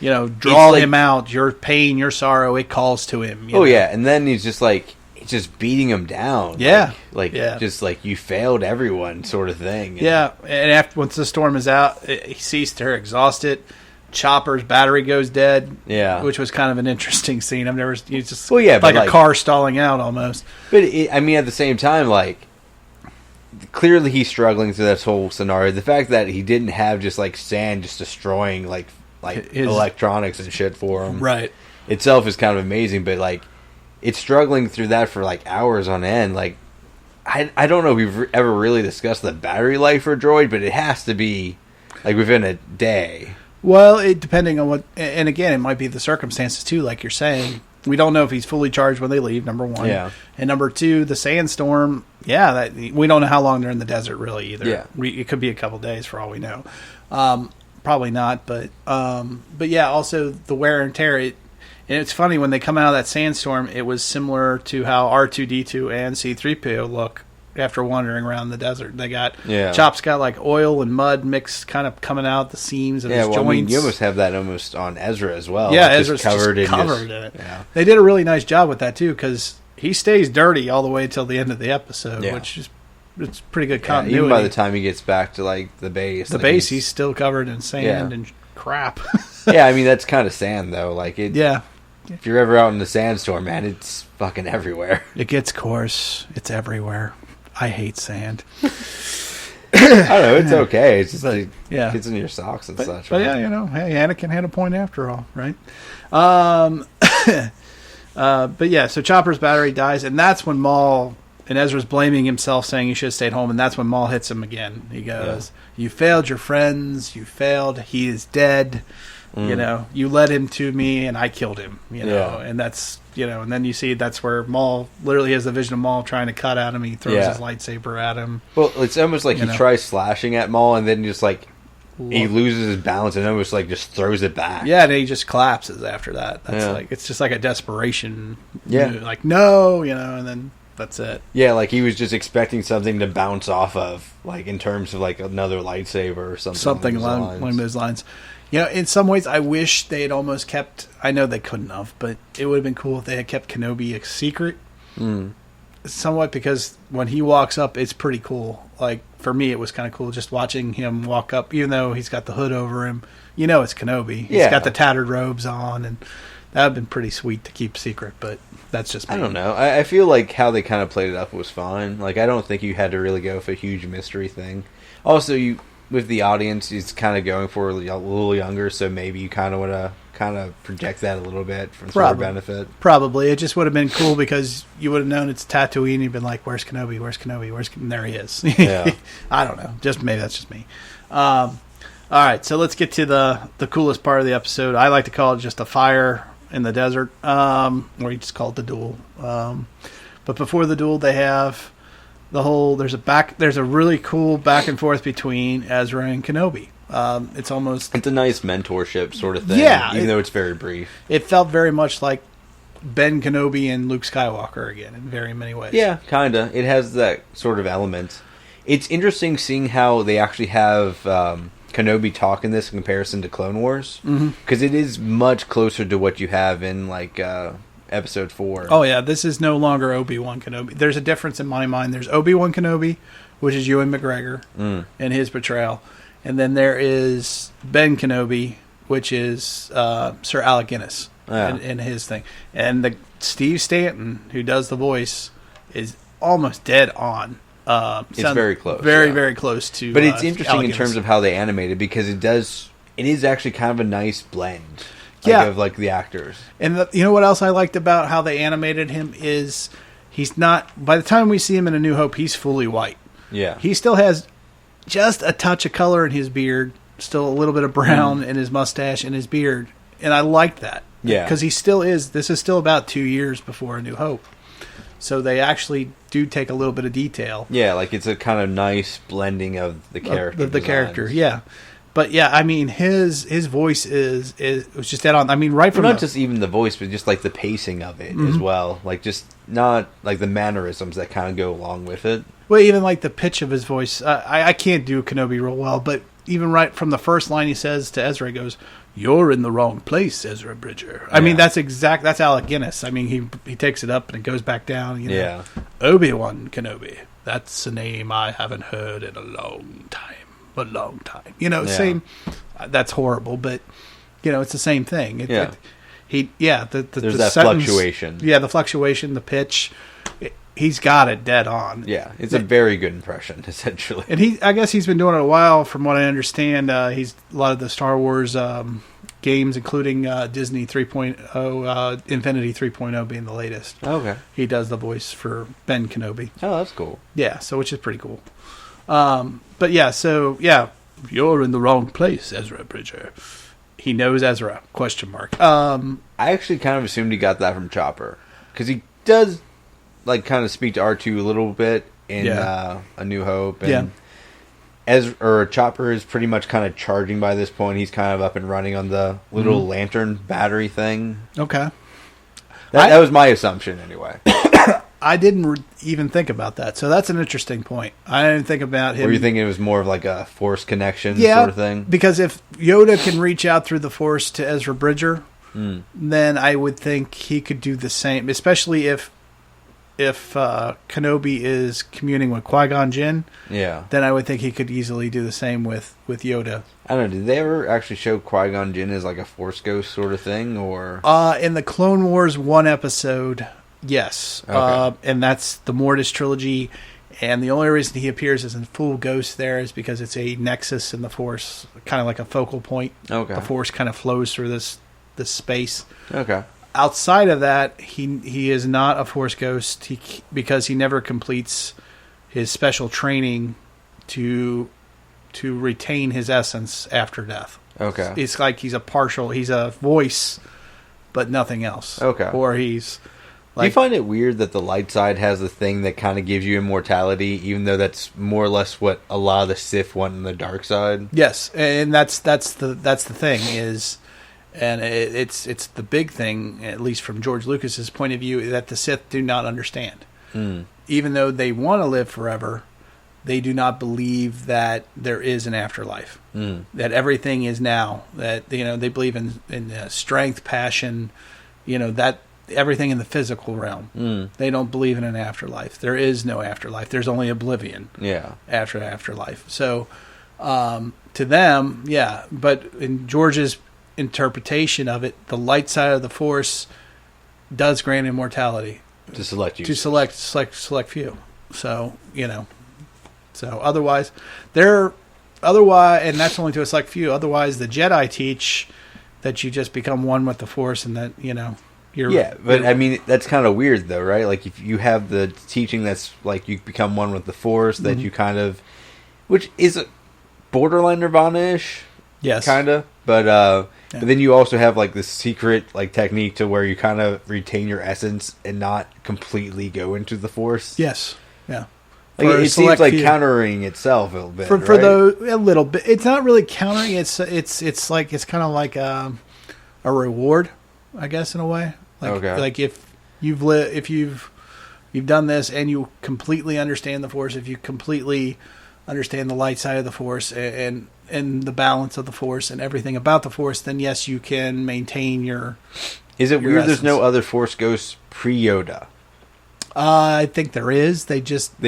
S10: you know, draw him out. Your pain, your sorrow, it calls to him. You know?
S11: Yeah, and then he's just like. Just beating him down. Just like you failed everyone sort of thing.
S10: Yeah, and once the storm is out, he ceased to exhaust it. Chopper's battery goes dead.
S11: Yeah,
S10: which was kind of an interesting scene. I've never. It's just
S11: like
S10: a car stalling out almost.
S11: But I mean, at the same time, like clearly he's struggling through this whole scenario. The fact that he didn't have just like sand just destroying like like electronics and shit for him.
S10: Right.
S11: Itself is kind of amazing, but like it's struggling through that for like hours on end. Like I don't know if we've ever really discussed the battery life for a droid, but it has to be like within a day.
S10: Well, depending on what, and again, it might be the circumstances too, like you're saying. We don't know if he's fully charged when they leave, number one.
S11: Yeah.
S10: And number two, the sandstorm, we don't know how long they're in the desert really either.
S11: Yeah.
S10: It could be a couple days for all we know. Probably not, but yeah, also the wear and tear. And it's funny, when they come out of that sandstorm, it was similar to how R2-D2 and C-3PO look after wandering around the desert. They got Chop's got like oil and mud mixed kind of coming out the seams of his joints. I mean,
S11: you almost have that almost on Ezra as well.
S10: Yeah, Ezra's covered in it. Yeah. They did a really nice job with that too, because he stays dirty all the way till the end of the episode, which is it's pretty good continuity.
S11: Even by the time he gets back to like the base,
S10: he's still covered in sand and crap.
S11: Yeah, I mean that's kind of sand though. Like it.
S10: Yeah.
S11: If you're ever out in the sandstorm, man, it's fucking everywhere.
S10: It gets coarse. It's everywhere. I hate sand.
S11: I don't know. It's okay. It's just like gets in your socks and such.
S10: But yeah, hey, Anakin had a point after all, right? But yeah, so Chopper's battery dies, and that's when Maul and Ezra's blaming himself, saying he should have stayed home, and that's when Maul hits him again. He goes, "You failed your friends. You failed. He is dead. You led him to me, and I killed him. And that's." And then you see that's where Maul literally has the vision of Maul trying to cut at him. He throws his lightsaber at him.
S11: Well, it's almost like he tries slashing at Maul, and then just like he loses his balance and almost like just throws it back.
S10: Yeah, and he just collapses after that. That's like it's just like a desperation. Yeah, like no, and then that's it.
S11: Yeah, like he was just expecting something to bounce off of, like in terms of like another lightsaber or something.
S10: Something along those lines. In some ways, I wish they had almost kept... I know they couldn't have, but it would have been cool if they had kept Kenobi a secret. Somewhat, because when he walks up, it's pretty cool. Like, for me, it was kind of cool just watching him walk up, even though he's got the hood over him. It's Kenobi. He's got the tattered robes on, and that would have been pretty sweet to keep secret, but that's just me.
S11: I don't know. I feel like how they kind of played it up was fine. Like, I don't think you had to really go for a huge mystery thing. Also, with the audience, he's kind of going for a little younger, so maybe you kind of want to kind of project that a little bit for their benefit. Probably.
S10: It just would have been cool because you would have known it's Tatooine and you'd been like, where's Kenobi? Where's Kenobi? And there he is. Yeah. I don't know. Maybe that's just me. All right, so let's get to the coolest part of the episode. I like to call it just a fire in the desert, or you just call it the duel. But before the duel, they have... there's a really cool back and forth between Ezra and Kenobi. It's a
S11: nice mentorship sort of thing.
S10: Yeah,
S11: even though it's very brief.
S10: It felt very much like Ben Kenobi and Luke Skywalker again in very many ways.
S11: Yeah, kinda. It has that sort of element. It's interesting seeing how they actually have Kenobi talk in this in comparison to Clone Wars, because it is much closer to what you have in like. Episode 4.
S10: Oh yeah, this is no longer Obi-Wan Kenobi. There's a difference in my mind. There's Obi-Wan Kenobi, which is Ewan McGregor and his portrayal, and then there is Ben Kenobi, which is Sir Alec Guinness and his thing. And the Steve Stanton, who does the voice, is almost dead on.
S11: It's very close,
S10: very close to.
S11: But it's interesting in terms of how they animated, because it is actually kind of a nice blend. Of like the actors.
S10: And you know what else I liked about how they animated him is he's not, by the time we see him in A New Hope, he's fully white.
S11: Yeah.
S10: He still has just a touch of color in his beard, still a little bit of brown in his mustache and his beard. And I liked that.
S11: Yeah.
S10: Because this is still about 2 years before A New Hope. So they actually do take a little bit of detail.
S11: Yeah, like it's a kind of nice blending of the character.
S10: The character, yeah. But yeah, I mean, his voice was just dead on. I mean, right from
S11: not just even the voice, but just like the pacing of it as well. Like just not like the mannerisms that kind of go along with it.
S10: Well, even like the pitch of his voice. I can't do Kenobi real well, but even right from the first line he says to Ezra, he goes, "You're in the wrong place, Ezra Bridger." I mean, that's Alec Guinness. I mean, he takes it up and it goes back down.
S11: Yeah.
S10: Obi-Wan Kenobi. That's a name I haven't heard in a long time. Same. That's horrible, but it's the same thing.
S11: There's
S10: the
S11: that
S10: sentence,
S11: fluctuation.
S10: Yeah, the fluctuation, the pitch. He's got it dead on.
S11: Yeah, it's a very good impression, essentially.
S10: And I guess he's been doing it a while, from what I understand. He's a lot of the Star Wars games, including Disney 3.0, Infinity 3.0 being the latest.
S11: Okay.
S10: He does the voice for Ben Kenobi.
S11: Oh, that's cool.
S10: Yeah, so which is pretty cool. But yeah, so yeah, you're in the wrong place, Ezra Bridger. He knows Ezra, ?
S11: I actually kind of assumed he got that from Chopper. Because he does, like, kind of speak to R2 a little bit in A New Hope. And Chopper is pretty much kind of charging by this point. He's kind of up and running on the little lantern battery thing.
S10: Okay.
S11: That was my assumption, anyway.
S10: I didn't even think about that. So that's an interesting point. I didn't think about him.
S11: Were you thinking it was more of like a Force connection sort of thing? Because
S10: if Yoda can reach out through the Force to Ezra Bridger, then I would think he could do the same, especially if Kenobi is communing with Qui-Gon Jinn.
S11: Yeah.
S10: Then I would think he could easily do the same with Yoda.
S11: I don't know. Did they ever actually show Qui-Gon Jinn as like a Force ghost sort of thing, or
S10: in the Clone Wars 1 episode? Yes.
S11: Okay.
S10: And that's the Mortis trilogy. And the only reason he appears as a full ghost there is because it's a nexus in the Force, kind of like a focal point.
S11: Okay.
S10: The Force kind of flows through this space.
S11: Okay.
S10: Outside of that, he is not a Force ghost because he never completes his special training to retain his essence after death.
S11: Okay.
S10: It's like he's a voice, but nothing else.
S11: Okay.
S10: Or he's...
S11: Do you find it weird that the light side has a thing that kind of gives you immortality, even though that's more or less what a lot of the Sith want in the dark side?
S10: Yes, and that's the thing is, and it's the big thing, at least from George Lucas's point of view, that the Sith do not understand. Even though they want to live forever, they do not believe that there is an afterlife. That everything is now. That they believe in strength, passion, that. Everything in the physical realm. They don't believe in an afterlife. There is no afterlife. There's only oblivion.
S11: Yeah.
S10: After afterlife. So, to them, yeah. But in George's interpretation of it, the light side of the Force does grant immortality
S11: to select you.
S10: To select few. So So otherwise, and that's only to a select few. Otherwise, the Jedi teach that you just become one with the Force, and that
S11: I mean, that's kind of weird, though, right? Like, if you have the teaching that's, like, you become one with the Force, that you kind of... Which is a borderline Nirvana-ish.
S10: Yes.
S11: Kind of. But then you also have, like, this secret, like, technique to where you kind of retain your essence and not completely go into the Force.
S10: Yes. Yeah.
S11: Like, it seems like countering itself a little bit, right?
S10: A little bit. It's not really countering. It's kind of like a reward, I guess, in a way. Like if you've done this and you completely understand the Force, if you completely understand the light side of the Force and the balance of the Force and everything about the Force, then yes, you can maintain your.
S11: Is it weird?
S10: Essence.
S11: There's no other Force ghosts pre-Yoda.
S10: I think there is. They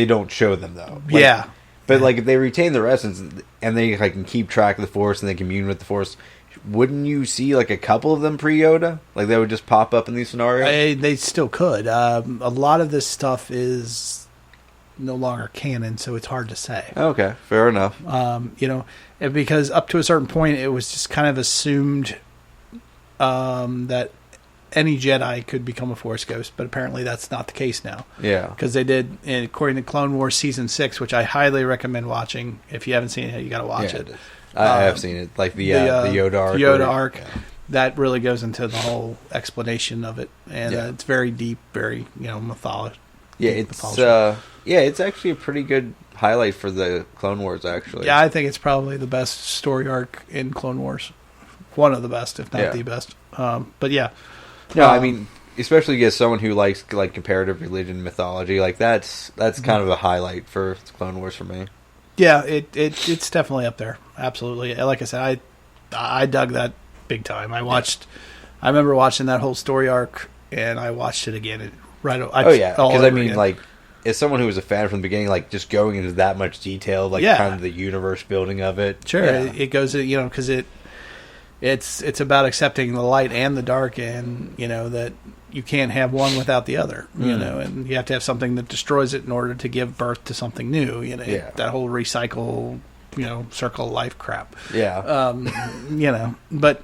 S11: don't show them though.
S10: Yeah,
S11: but like if they retain their essence and they can keep track of the Force and they commune with the Force. Wouldn't you see like a couple of them pre-Yoda? Like they would just pop up in these scenarios?
S10: They still could. A lot of this stuff is no longer canon, so it's hard to say.
S11: Okay, fair enough.
S10: Because up to a certain point, it was just kind of assumed that any Jedi could become a Force ghost, but apparently that's not the case now.
S11: Yeah.
S10: Because they did, according to Clone Wars Season 6, which I highly recommend watching. If you haven't seen it, you got to watch it.
S11: I have seen it, like the Yoda arc.
S10: The Yoda arc. Yeah. That really goes into the whole explanation of it, and it's very deep, very mythology.
S11: Yeah, it's actually a pretty good highlight for the Clone Wars. Actually,
S10: yeah, I think it's probably the best story arc in Clone Wars. One of the best, if not the best. But yeah,
S11: no, I mean, especially as someone who likes like comparative religion mythology, like that's kind of a highlight for Clone Wars for me.
S10: Yeah, it's definitely up there. Absolutely. Like I said, I dug that big time. I remember watching that whole story arc, and I watched it again.
S11: Because I mean, like, as someone who was a fan from the beginning, like just going into that much detail, like kind of the universe building of it.
S10: Sure, it goes, because it's about accepting the light and the dark, and that you can't have one without the other, and you have to have something that destroys it in order to give birth to something new, that whole recycle, circle of life crap.
S11: Yeah.
S10: But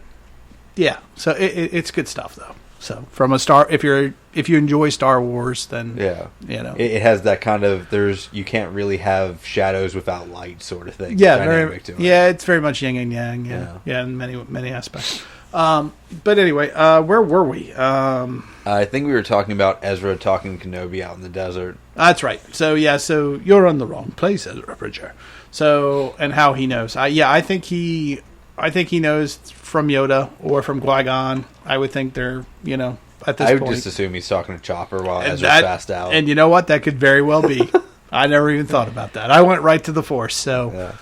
S10: Yeah, so it's good stuff though. So from if you enjoy Star Wars, then
S11: it has that kind of you can't really have shadows without light sort of thing.
S10: Yeah, it's very much yin and yang. Yeah, in many aspects. But anyway, where were we?
S11: I think we were talking about Ezra talking to Kenobi out in the desert.
S10: That's right. So you're on the wrong place, Ezra Bridger. So and how he knows? I think he knows from Yoda or from Qui-Gon. I would think they're at this point.
S11: I would just assume he's talking to Chopper while Ezra's passed out.
S10: And you know what? That could very well be. I never even thought about that. I went right to the Force. So. Yeah.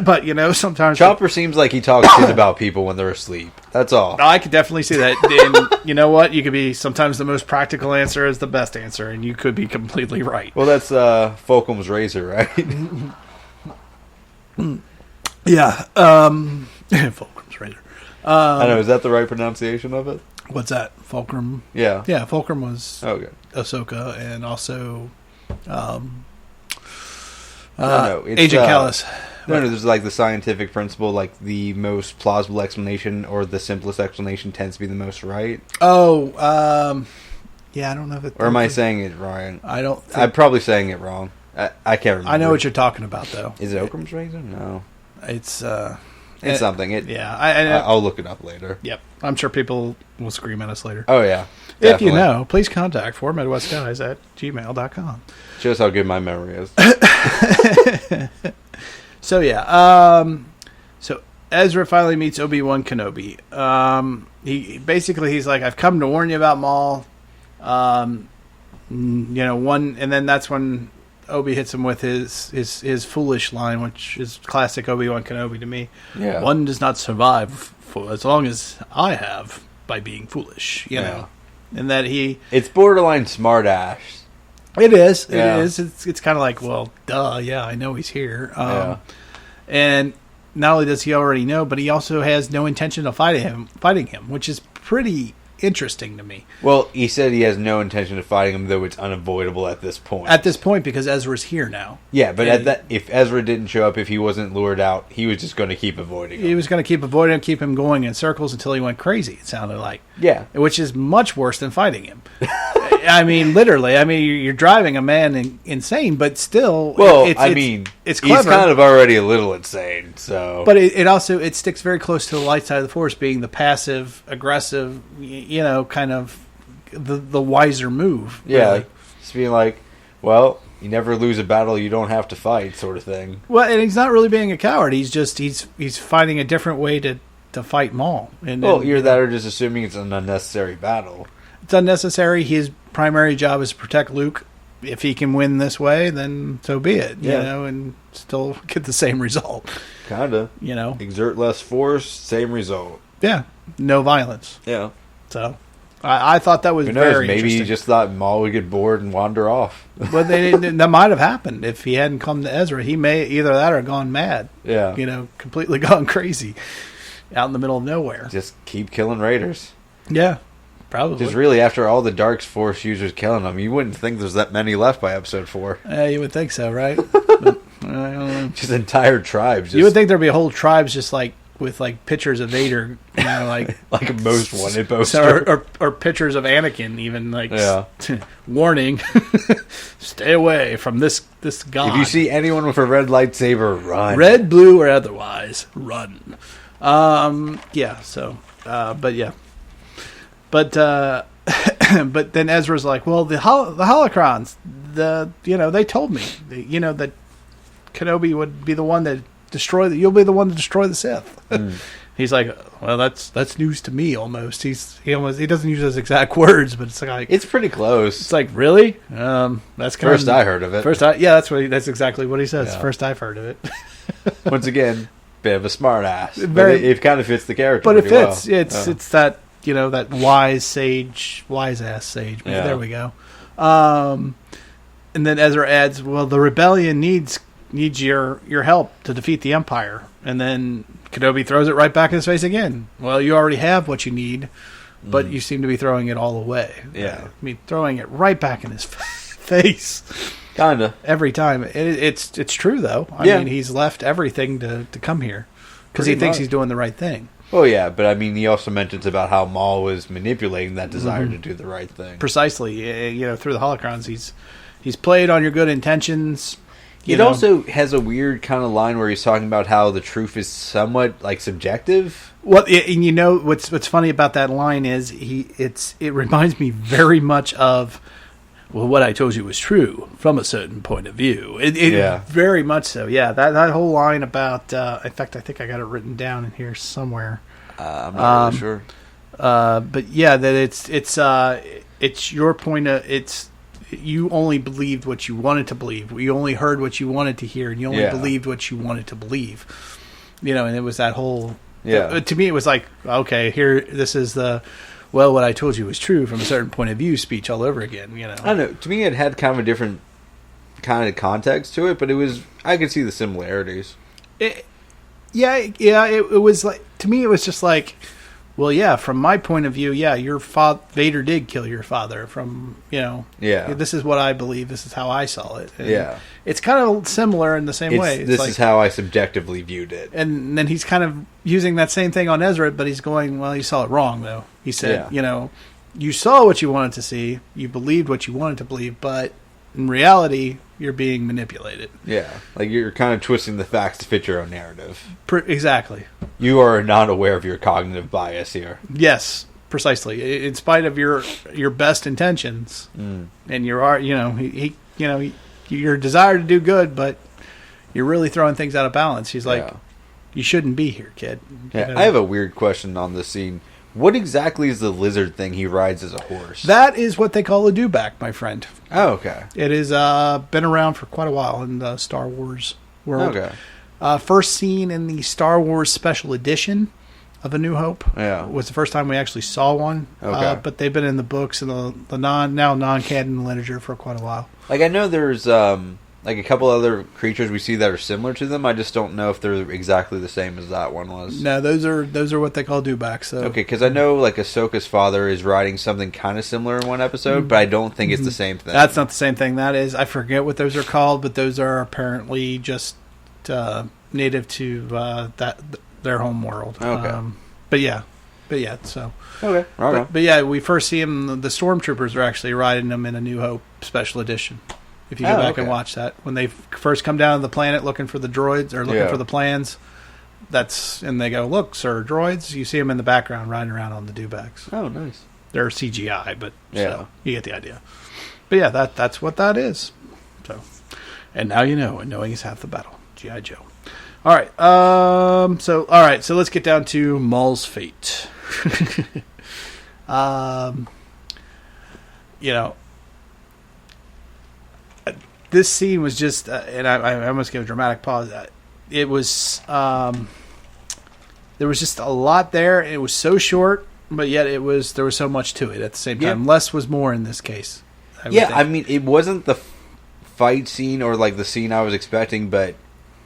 S10: But sometimes
S11: Chopper seems like he talks shit about people when they're asleep. That's all.
S10: I could definitely see that. And you know what? You could be sometimes the most practical answer is the best answer, and you could be completely right.
S11: Well, that's Fulcrum's razor, right?
S10: Yeah, Fulcrum's razor.
S11: I know. Is that the right pronunciation of it?
S10: What's that? Fulcrum.
S11: Yeah.
S10: Yeah. Fulcrum was
S11: Ahsoka,
S10: and also
S11: Agent
S10: Kallus.
S11: No, there's like the scientific principle, like the most plausible explanation or the simplest explanation tends to be the most right.
S10: Oh, yeah, I don't know if it...
S11: Or am I saying it wrong?
S10: I don't think...
S11: I'm probably saying it wrong. I can't remember.
S10: I know what you're talking about, though.
S11: Is it Occam's razor? No.
S10: It's
S11: something.
S10: Yeah.
S11: I'll look it up later.
S10: Yep. I'm sure people will scream at us later.
S11: Oh, yeah.
S10: Definitely. If you know, please contact 4midwestguys@gmail.com.
S11: Shows how good my memory is.
S10: So yeah, so Ezra finally meets Obi-Wan Kenobi. He's like, I've come to warn you about Maul. And then that's when Obi hits him with his foolish line, which is classic Obi-Wan Kenobi to me.
S11: Yeah.
S10: One does not survive for as long as I have by being foolish, you know. And that
S11: it's borderline smart ass.
S10: It is. Yeah. It is. It's kind of like, well, duh. Yeah, I know he's here. And not only does he already know, but he also has no intention of fighting him, which is pretty interesting to me.
S11: Well, he said he has no intention of fighting him, though it's unavoidable at this point.
S10: At this point, because Ezra's here now.
S11: Yeah, but if Ezra didn't show up, if he wasn't lured out, he was just going to keep avoiding him.
S10: He was going to keep avoiding him, keep him going in circles until he went crazy, it sounded like.
S11: Yeah.
S10: Which is much worse than fighting him. I mean, literally. I mean, you're driving a man insane, but still...
S11: Well,
S10: it's clever.
S11: He's kind of already a little insane, so...
S10: But it also sticks very close to the light side of the Force, being the passive, aggressive, kind of the wiser move.
S11: Yeah,
S10: really.
S11: Just being like, well, you never lose a battle you don't have to fight, sort of thing.
S10: Well, and he's not really being a coward. He's just he's finding a different way to fight Maul.
S11: Either that or just assuming it's an unnecessary battle.
S10: It's unnecessary. His primary job is to protect Luke. If he can win this way, then so be it. You know, and still get the same result.
S11: Kinda. Exert less force, same result.
S10: Yeah. No violence.
S11: Yeah.
S10: So, I thought that was very
S11: Maybe
S10: interesting.
S11: he just thought Maul would get bored and wander off.
S10: But that might have happened if he hadn't come to Ezra. He may either that or gone mad.
S11: Yeah.
S10: Completely gone crazy out in the middle of nowhere.
S11: Just keep killing raiders.
S10: Yeah, probably.
S11: Because really, after all the Dark Force users killing them, you wouldn't think there's that many left by episode 4.
S10: You would think so, right? But, I don't know.
S11: Just entire tribes.
S10: You would think there'd be whole tribes just like with like pictures of Vader, like
S11: like a most wanted poster,
S10: or pictures of Anakin, even like warning, stay away from this god.
S11: If you see anyone with a red lightsaber, run.
S10: Red, blue, or otherwise, run. Yeah. So, but yeah, but but then Ezra's like, well, the holocrons, they told me, that Kenobi would be the one that. You'll be the one to destroy the Sith. He's like, well, that's news to me almost. He doesn't use those exact words, but it's like
S11: it's pretty close.
S10: It's like, really? That's kind
S11: first I heard of it.
S10: That's exactly what he says. Yeah. First I've heard of it.
S11: Once again, bit of a smart ass. But it kind of fits the character.
S10: But it fits. Well. It's that that wise ass sage. Yeah. There we go. And then Ezra adds, well, the rebellion needs your help to defeat the Empire. And then Kenobi throws it right back in his face again. Well, you already have what you need, but you seem to be throwing it all away.
S11: Yeah.
S10: I mean, throwing it right back in his face.
S11: Kinda.
S10: Every time. It's true, though. I mean, he's left everything to come here because he thinks he's doing the right thing.
S11: Oh yeah, but I mean, he also mentions about how Maul was manipulating that desire to do the right thing.
S10: Precisely, through the holocrons, he's played on your good intentions.
S11: It also has a weird kind of line where he's talking about how the truth is somewhat like subjective.
S10: Well, and what's funny about that line is it reminds me very much of, well, what I told you was true from a certain point of view. It very much so. Yeah, that whole line about. In fact, I think I got it written down in here somewhere.
S11: I'm not really sure.
S10: But yeah, that it's your point of it's. You only believed what you wanted to believe. You only heard what you wanted to hear, and you only believed what you wanted to believe. And it was that whole. Yeah. To me, it was like, okay, here, this is the. Well, what I told you was true from a certain point of view speech all over again.
S11: I don't know. To me, it had kind of a different kind of context to it, but I could see the similarities.
S10: It was like, to me, it was just like, well, yeah, from my point of view, your Vader did kill your father. From this is what I believe. This is how I saw it. And it's kind of similar in the same way.
S11: This is how I subjectively viewed it.
S10: And then he's kind of using that same thing on Ezra, but he's going, well, you saw it wrong though. He said, you saw what you wanted to see, you believed what you wanted to believe, but in reality, you're being manipulated.
S11: Yeah, like you're kind of twisting the facts to fit your own narrative.
S10: Exactly.
S11: You are not aware of your cognitive bias here.
S10: Yes, precisely. In spite of your best intentions, and your desire to do good, but you're really throwing things out of balance. He's like, you shouldn't be here, kid.
S11: Yeah, I have a weird question on this scene. What exactly is the lizard thing he rides as a horse?
S10: That is what they call a dewback, my friend.
S11: Oh, okay.
S10: It has been around for quite a while in the Star Wars world.
S11: Okay.
S10: First seen in the Star Wars Special Edition of A New Hope.
S11: Yeah.
S10: Was the first time we actually saw one.
S11: Okay.
S10: But they've been in the books and the non-canon literature for quite a while.
S11: Like, I know there's like a couple other creatures we see that are similar to them. I just don't know if they're exactly the same as that one was.
S10: No, those are what they call dewbacks. So.
S11: Okay, because I know like Ahsoka's father is riding something kind of similar in one episode, but I don't think it's the same thing.
S10: That's not the same thing. That is, I forget what those are called, but those are apparently just native to their home world.
S11: Okay.
S10: But yeah. So.
S11: Okay. Okay.
S10: But yeah, we first see them. The stormtroopers are actually riding them in A New Hope Special Edition. If you go back and watch that, when they first come down to the planet looking for the droids or looking for the plans, and they go, "Look, sir, droids." You see them in the background riding around on the dewbacks.
S11: Oh, nice.
S10: They're CGI, but so, you get the idea. But yeah, that's what that is. So, and now you know, and knowing is half the battle. G.I. Joe. All right. So let's get down to Maul's fate. This scene was just, and I almost gave a dramatic pause. It was, there was just a lot there. It was so short, but yet there was so much to it at the same time. Less was more in this case.
S11: I mean, it wasn't the fight scene or like the scene I was expecting, but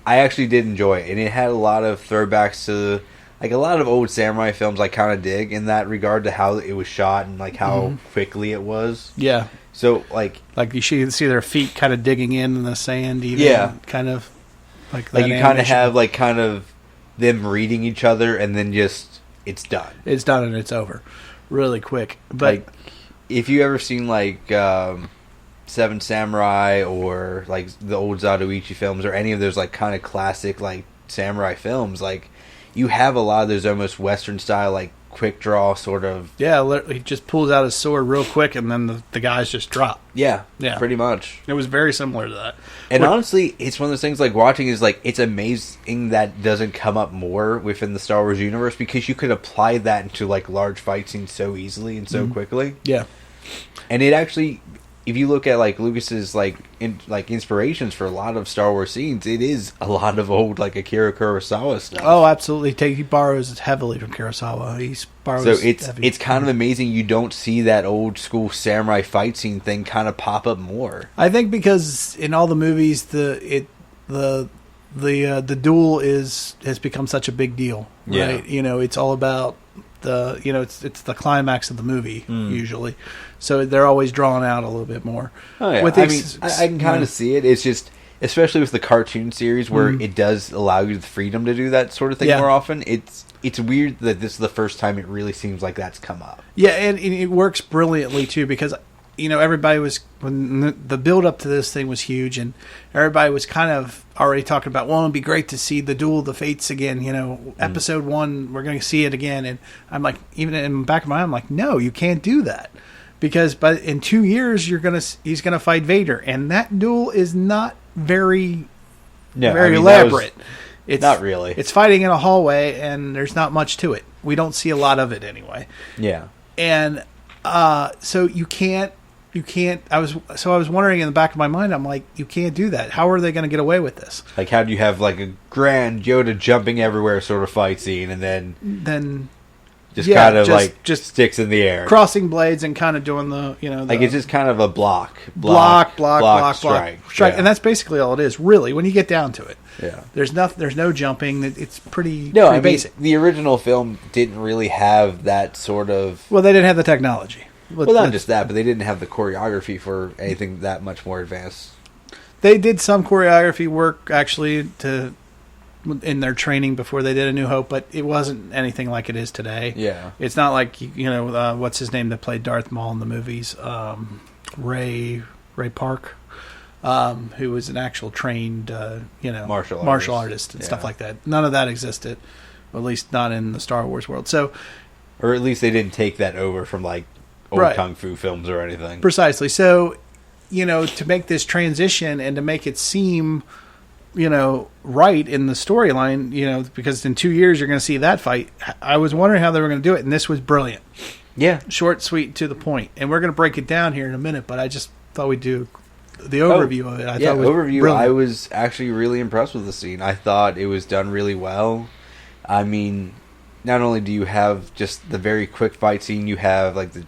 S11: I actually did enjoy it, and it had a lot of throwbacks to like a lot of old samurai films. I kind of dig in that regard to how it was shot and like how quickly it was.
S10: Yeah.
S11: So, like
S10: you see their feet kind of digging in the sand, even kind of like
S11: you kind of have like kind of them reading each other, and then just it's done.
S10: It's done and it's over, really quick. But
S11: like, if you ever seen like Seven Samurai or like the old Zatoichi films or any of those like kind of classic like samurai films, like you have a lot of those almost Western style like quick draw sort of.
S10: Yeah, he just pulls out his sword real quick and then the guys just drop.
S11: Yeah, pretty much.
S10: It was very similar to that.
S11: And honestly, it's one of those things like watching is like, it's amazing that doesn't come up more within the Star Wars universe because you could apply that into like large fight scenes so easily and so quickly.
S10: Yeah.
S11: And it actually, if you look at like Lucas's like inspirations for a lot of Star Wars scenes, it is a lot of old like Akira Kurosawa stuff.
S10: Oh, absolutely. He borrows heavily from Kurosawa.
S11: So it's kind of amazing you don't see that old school samurai fight scene thing kind of pop up more.
S10: I think because in all the movies the duel has become such a big deal, right?
S11: Yeah.
S10: It's all about it's the climax of the movie usually. So they're always drawn out a little bit more.
S11: Oh, yeah. I can kind of see it. It's just especially with the cartoon series where it does allow you the freedom to do that sort of thing more often. It's weird that this is the first time it really seems like that's come up.
S10: Yeah, and it works brilliantly too because everybody was, when the build up to this thing was huge, and everybody was kind of already talking about, well, it'd be great to see the Duel of the Fates again. Episode 1, we're going to see it again, and I'm like, even in the back of my mind, I'm like, no, you can't do that. Because in 2 years he's gonna fight Vader, and that duel is not very elaborate. It's
S11: not really.
S10: It's fighting in a hallway, and there's not much to it. We don't see a lot of it anyway.
S11: Yeah,
S10: and so you can't. I was wondering in the back of my mind. I'm like, you can't do that. How are they going to get away with this?
S11: Like, how do you have like a grand Yoda jumping everywhere sort of fight scene, and then just sticks in the air,
S10: crossing blades and kind of doing the
S11: like it's just kind of a block
S10: strike, and that's basically all it is, really, when you get down to it.
S11: Yeah,
S10: there's no jumping. It's pretty basic.
S11: The original film didn't really have that sort of.
S10: Well, they didn't have the technology.
S11: Well, not just that, but they didn't have the choreography for anything that much more advanced.
S10: They did some choreography work actually in their training before they did A New Hope, but it wasn't anything like it is today.
S11: Yeah,
S10: it's not like what's his name that played Darth Maul in the movies, Ray Park, who was an actual trained martial artist and stuff like that. None of that existed, at least not in the Star Wars world. So,
S11: or at least they didn't take that over from like old kung fu films or anything.
S10: Precisely. So, to make this transition and to make it seem right in the storyline, because in 2 years you're going to see that fight. I was wondering how they were going to do it, and this was brilliant.
S11: Yeah.
S10: Short, sweet, to the point. And we're going to break it down here in a minute, but I just thought we'd do the overview of it. I thought it was
S11: overview.
S10: Brilliant.
S11: I was actually really impressed with the scene. I thought it was done really well. I mean, not only do you have just the very quick fight scene, you have like the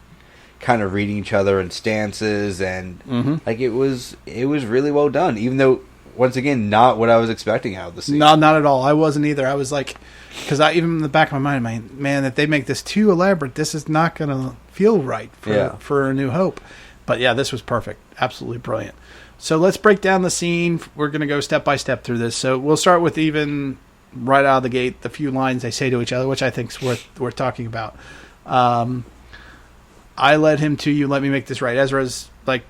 S11: kind of reading each other in stances, and like it was really well done, even though, once again, not what I was expecting out of the scene.
S10: No, not at all. I wasn't either. I was like, because even in the back of my mind, man, if they make this too elaborate, this is not going to feel right for A New Hope. But yeah, this was perfect. Absolutely brilliant. So let's break down the scene. We're going to go step by step through this. So we'll start with even right out of the gate, the few lines they say to each other, which I think is worth talking about. I led him to you. Let me make this right. Ezra's like,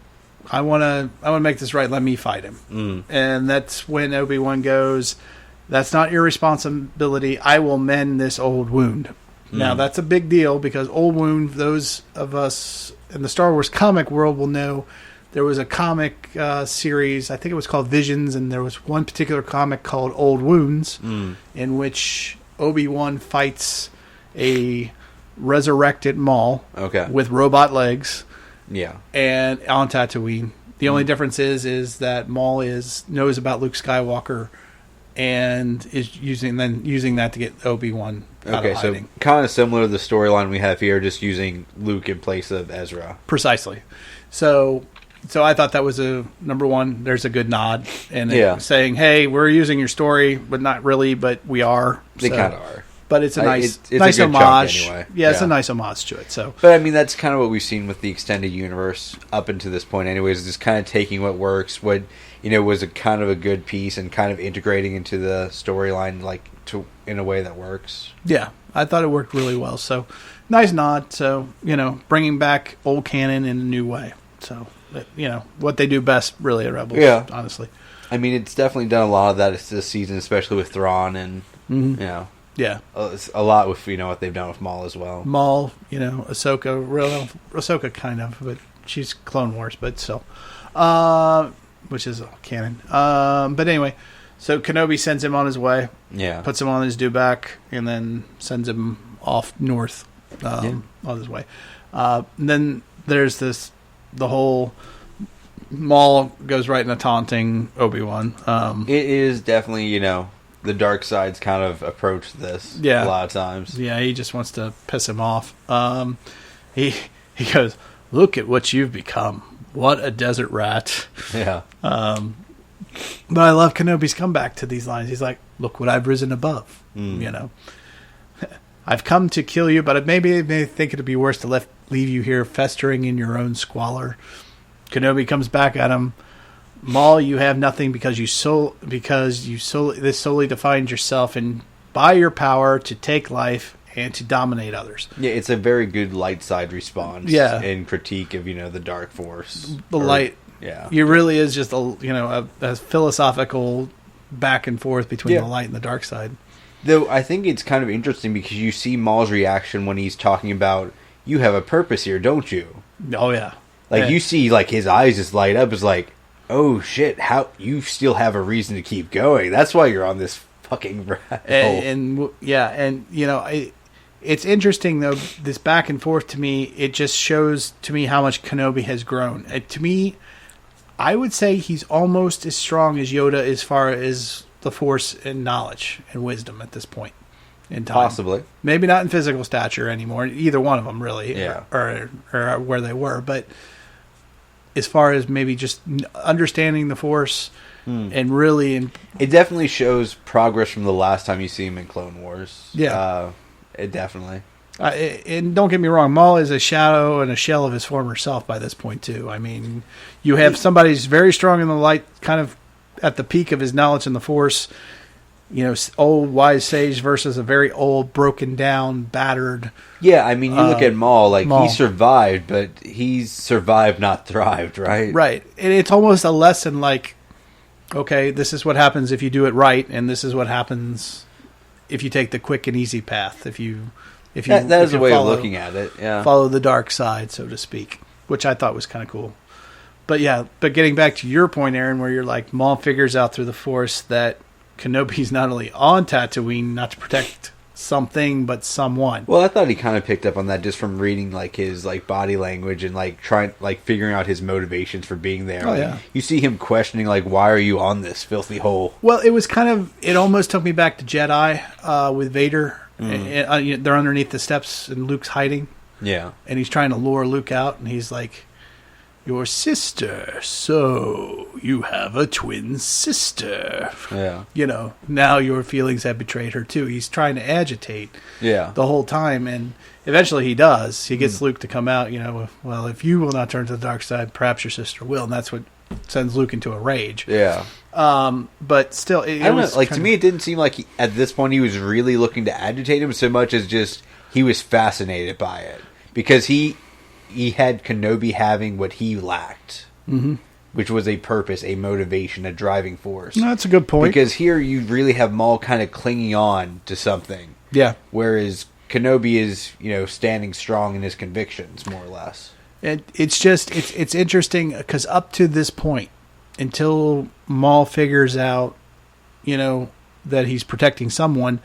S10: I want to make this right. Let me fight him. And that's when Obi-Wan goes, that's not your responsibility. I will mend this old wound. Now, that's a big deal because old wound, those of us in the Star Wars comic world will know there was a comic series, I think it was called Visions, and there was one particular comic called Old Wounds in which Obi-Wan fights a resurrected Maul with robot legs.
S11: Yeah.
S10: And on Tatooine. The only difference is that Maul knows about Luke Skywalker and is using that to get Obi-Wan out of hiding.
S11: So kind of similar to the storyline we have here, just using Luke in place of Ezra.
S10: Precisely. So I thought that was number one. There's a good nod and saying, "Hey, we're using your story, but not really, but we are."
S11: They kind of are.
S10: But it's a nice
S11: a
S10: homage.
S11: Anyway.
S10: Yeah, it's a nice homage to it. So,
S11: but I mean, that's kind of what we've seen with the extended universe up until this point. Anyways, just kind of taking what works, what was a kind of a good piece, and kind of integrating into the storyline, in a way that works.
S10: Yeah, I thought it worked really well. So, nice nod. So, bringing back old canon in a new way. So, what they do best, really, at Rebels. Yeah, honestly.
S11: I mean, it's definitely done a lot of that this season, especially with Thrawn and
S10: Yeah,
S11: a lot with what they've done with Maul as well.
S10: Maul, Ahsoka kind of, but she's Clone Wars, but still, which is canon. But anyway, so Kenobi sends him on his way.
S11: Yeah,
S10: puts him on his dewback, and then sends him off north on his way. And then there's the whole Maul goes right into taunting Obi-Wan.
S11: It is definitely the dark side's kind of approached this a lot of times.
S10: Yeah, he just wants to piss him off. He goes, "Look at what you've become. What a desert rat."
S11: Yeah.
S10: But I love Kenobi's comeback to these lines. He's like, "Look what I've risen above." I've come to kill you, but maybe I may think it'd be worse to leave you here festering in your own squalor. Kenobi comes back at him. Maul, you have nothing because you solely defined yourself and by your power to take life and to dominate others.
S11: Yeah, it's a very good light side response.
S10: Yeah.
S11: In critique of the dark force.
S10: Light.
S11: Yeah.
S10: It really is just a philosophical back and forth between the light and the dark side.
S11: Though I think it's kind of interesting because you see Maul's reaction when he's talking about, you have a purpose here, don't you?
S10: Oh, yeah.
S11: You see, his eyes just light up. It's like, oh, shit, how you still have a reason to keep going. That's why you're on this fucking rabbit hole.
S10: It's interesting, though, this back and forth to me, it just shows to me how much Kenobi has grown. To me, I would say he's almost as strong as Yoda as far as the Force and knowledge and wisdom at this point in time.
S11: Possibly.
S10: Maybe not in physical stature anymore, either one of them really,
S11: yeah.
S10: or where they were, but as far as maybe just understanding the Force and really...
S11: It definitely shows progress from the last time you see him in Clone Wars.
S10: Yeah.
S11: It definitely...
S10: and don't get me wrong, Maul is a shadow and a shell of his former self by this point, too. I mean, you have somebody who's very strong in the light, kind of at the peak of his knowledge in the Force, old wise sage versus a very old, broken down, battered...
S11: Yeah, I mean, you look at Maul,
S10: Maul.
S11: He survived, but he's survived, not thrived, right?
S10: Right. And it's almost a lesson okay, this is what happens if you do it right, and this is what happens if you take the quick and easy path. That is
S11: a way of looking at it, yeah.
S10: Follow the dark side, so to speak, which I thought was kind of cool. But getting back to your point, Aaron, where you're like, Maul figures out through the Force that Kenobi's not only on Tatooine, not to protect something, but someone.
S11: Well, I thought he kind of picked up on that just from reading his body language and figuring out his motivations for being there.
S10: Oh, yeah.
S11: You see him questioning why are you on this filthy hole?
S10: Well, it almost took me back to Jedi with Vader. And, they're underneath the steps and Luke's hiding.
S11: Yeah.
S10: And he's trying to lure Luke out, and he's like, your sister, so you have a twin sister.
S11: Yeah.
S10: Now your feelings have betrayed her too. He's trying to agitate the whole time, and eventually he does. He gets Luke to come out, well, if you will not turn to the dark side, perhaps your sister will, and that's what sends Luke into a rage.
S11: Yeah.
S10: But still, I don't know,
S11: to me it didn't seem like at this point he was really looking to agitate him so much as just he was fascinated by it. Because he had Kenobi having what he lacked, which was a purpose, a motivation, a driving force.
S10: No, that's a good point.
S11: Because here you really have Maul kind of clinging on to something.
S10: Yeah.
S11: Whereas Kenobi is, standing strong in his convictions, more or less.
S10: It's interesting because up to this point, until Maul figures out, that he's protecting someone,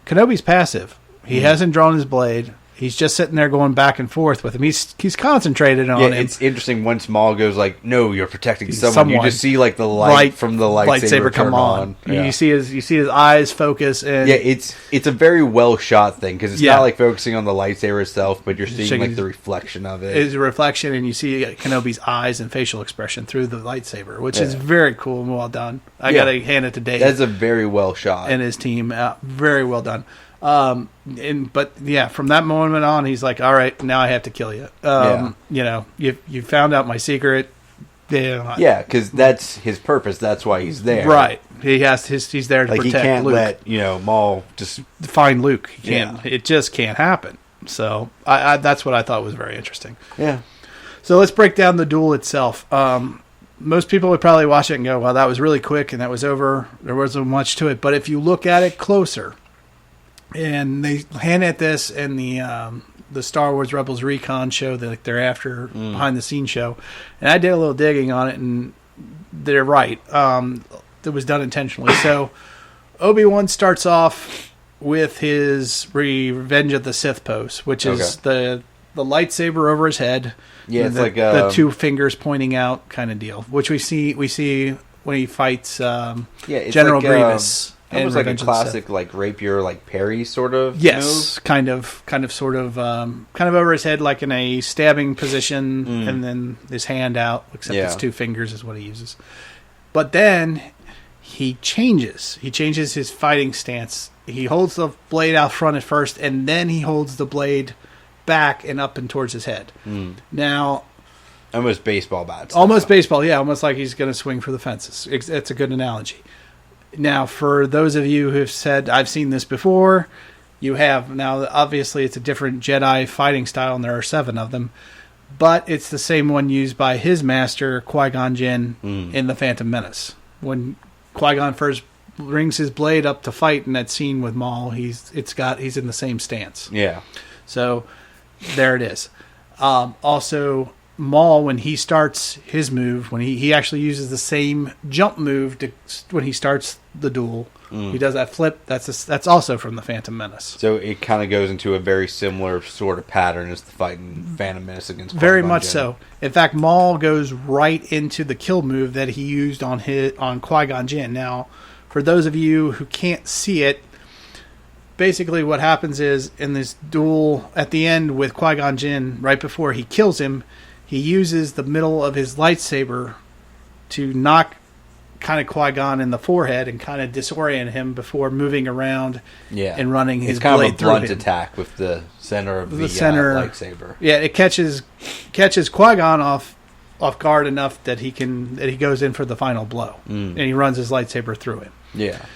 S10: Kenobi's passive. He hasn't drawn his blade. He's just sitting there going back and forth with him. He's concentrated on him.
S11: It's interesting once Maul goes no, you're protecting someone. You just see the light from the lightsaber
S10: come on. Yeah. You see his eyes focus. And
S11: it's a very well shot thing because it's not focusing on the lightsaber itself, but you're seeing the reflection of it.
S10: It's a reflection, and you see Kenobi's eyes and facial expression through the lightsaber, which is very cool and well done. I gotta hand it to Dave.
S11: That's a very well shot,
S10: and his team, very well done. From that moment on, he's like, all right, now I have to kill you. You found out my secret.
S11: Yeah, because that's his purpose. That's why he's there.
S10: Right. He's there to protect Luke.
S11: He can't let Maul just
S10: find Luke. He can't. It just can't happen. So that's what I thought was very interesting.
S11: Yeah.
S10: So let's break down the duel itself. Most people would probably watch it and go, well, that was really quick and that was over. There wasn't much to it. But if you look at it closer, and they hand at this in the Star Wars Rebels Recon show that they're after, behind the scenes show, and I did a little digging on it, and they're right. It was done intentionally. So Obi-Wan starts off with his Revenge of the Sith pose, which is the lightsaber over his head.
S11: Yeah, it's
S10: the two fingers pointing out kind of deal, which we see when he fights General Grievous.
S11: Almost like a classic, rapier, parry sort of.
S10: Yes,
S11: move.
S10: kind of over his head, like in a stabbing position, and then his hand out. Except it's two fingers is what he uses. But then he changes. He changes his fighting stance. He holds the blade out front at first, and then he holds the blade back and up and towards his head. Now,
S11: Almost baseball bats.
S10: Almost baseball, yeah. Almost like he's going to swing for the fences. It's a good analogy. Now, for those of you who've said, I've seen this before, you have. Now, obviously, it's a different Jedi fighting style, and there are 7 of them. But it's the same one used by his master, Qui-Gon Jinn, in The Phantom Menace. When Qui-Gon first brings his blade up to fight in that scene with Maul, he's in the same stance.
S11: Yeah.
S10: So, there it is. Also, Maul, when he starts his move, when he actually uses the same jump move when he starts the duel, he does that flip. That's also from the Phantom Menace.
S11: So it kind of goes into a very similar sort of pattern as the fight in Phantom Menace against
S10: Very
S11: Qui-Gon
S10: much
S11: Jinn.
S10: so. In fact, Maul goes right into the kill move that he used on Qui-Gon Jinn. Now, for those of you who can't see it, basically what happens is in this duel at the end with Qui-Gon Jinn, right before he kills him, he uses the middle of his lightsaber to knock kind of Qui-Gon in the forehead and kind of disorient him before moving around and running his blade through him.
S11: It's kind of a blunt attack with the center of the lightsaber.
S10: Yeah, it catches Qui-Gon off guard enough that he goes in for the final blow, and he runs his lightsaber through him.
S11: Yeah.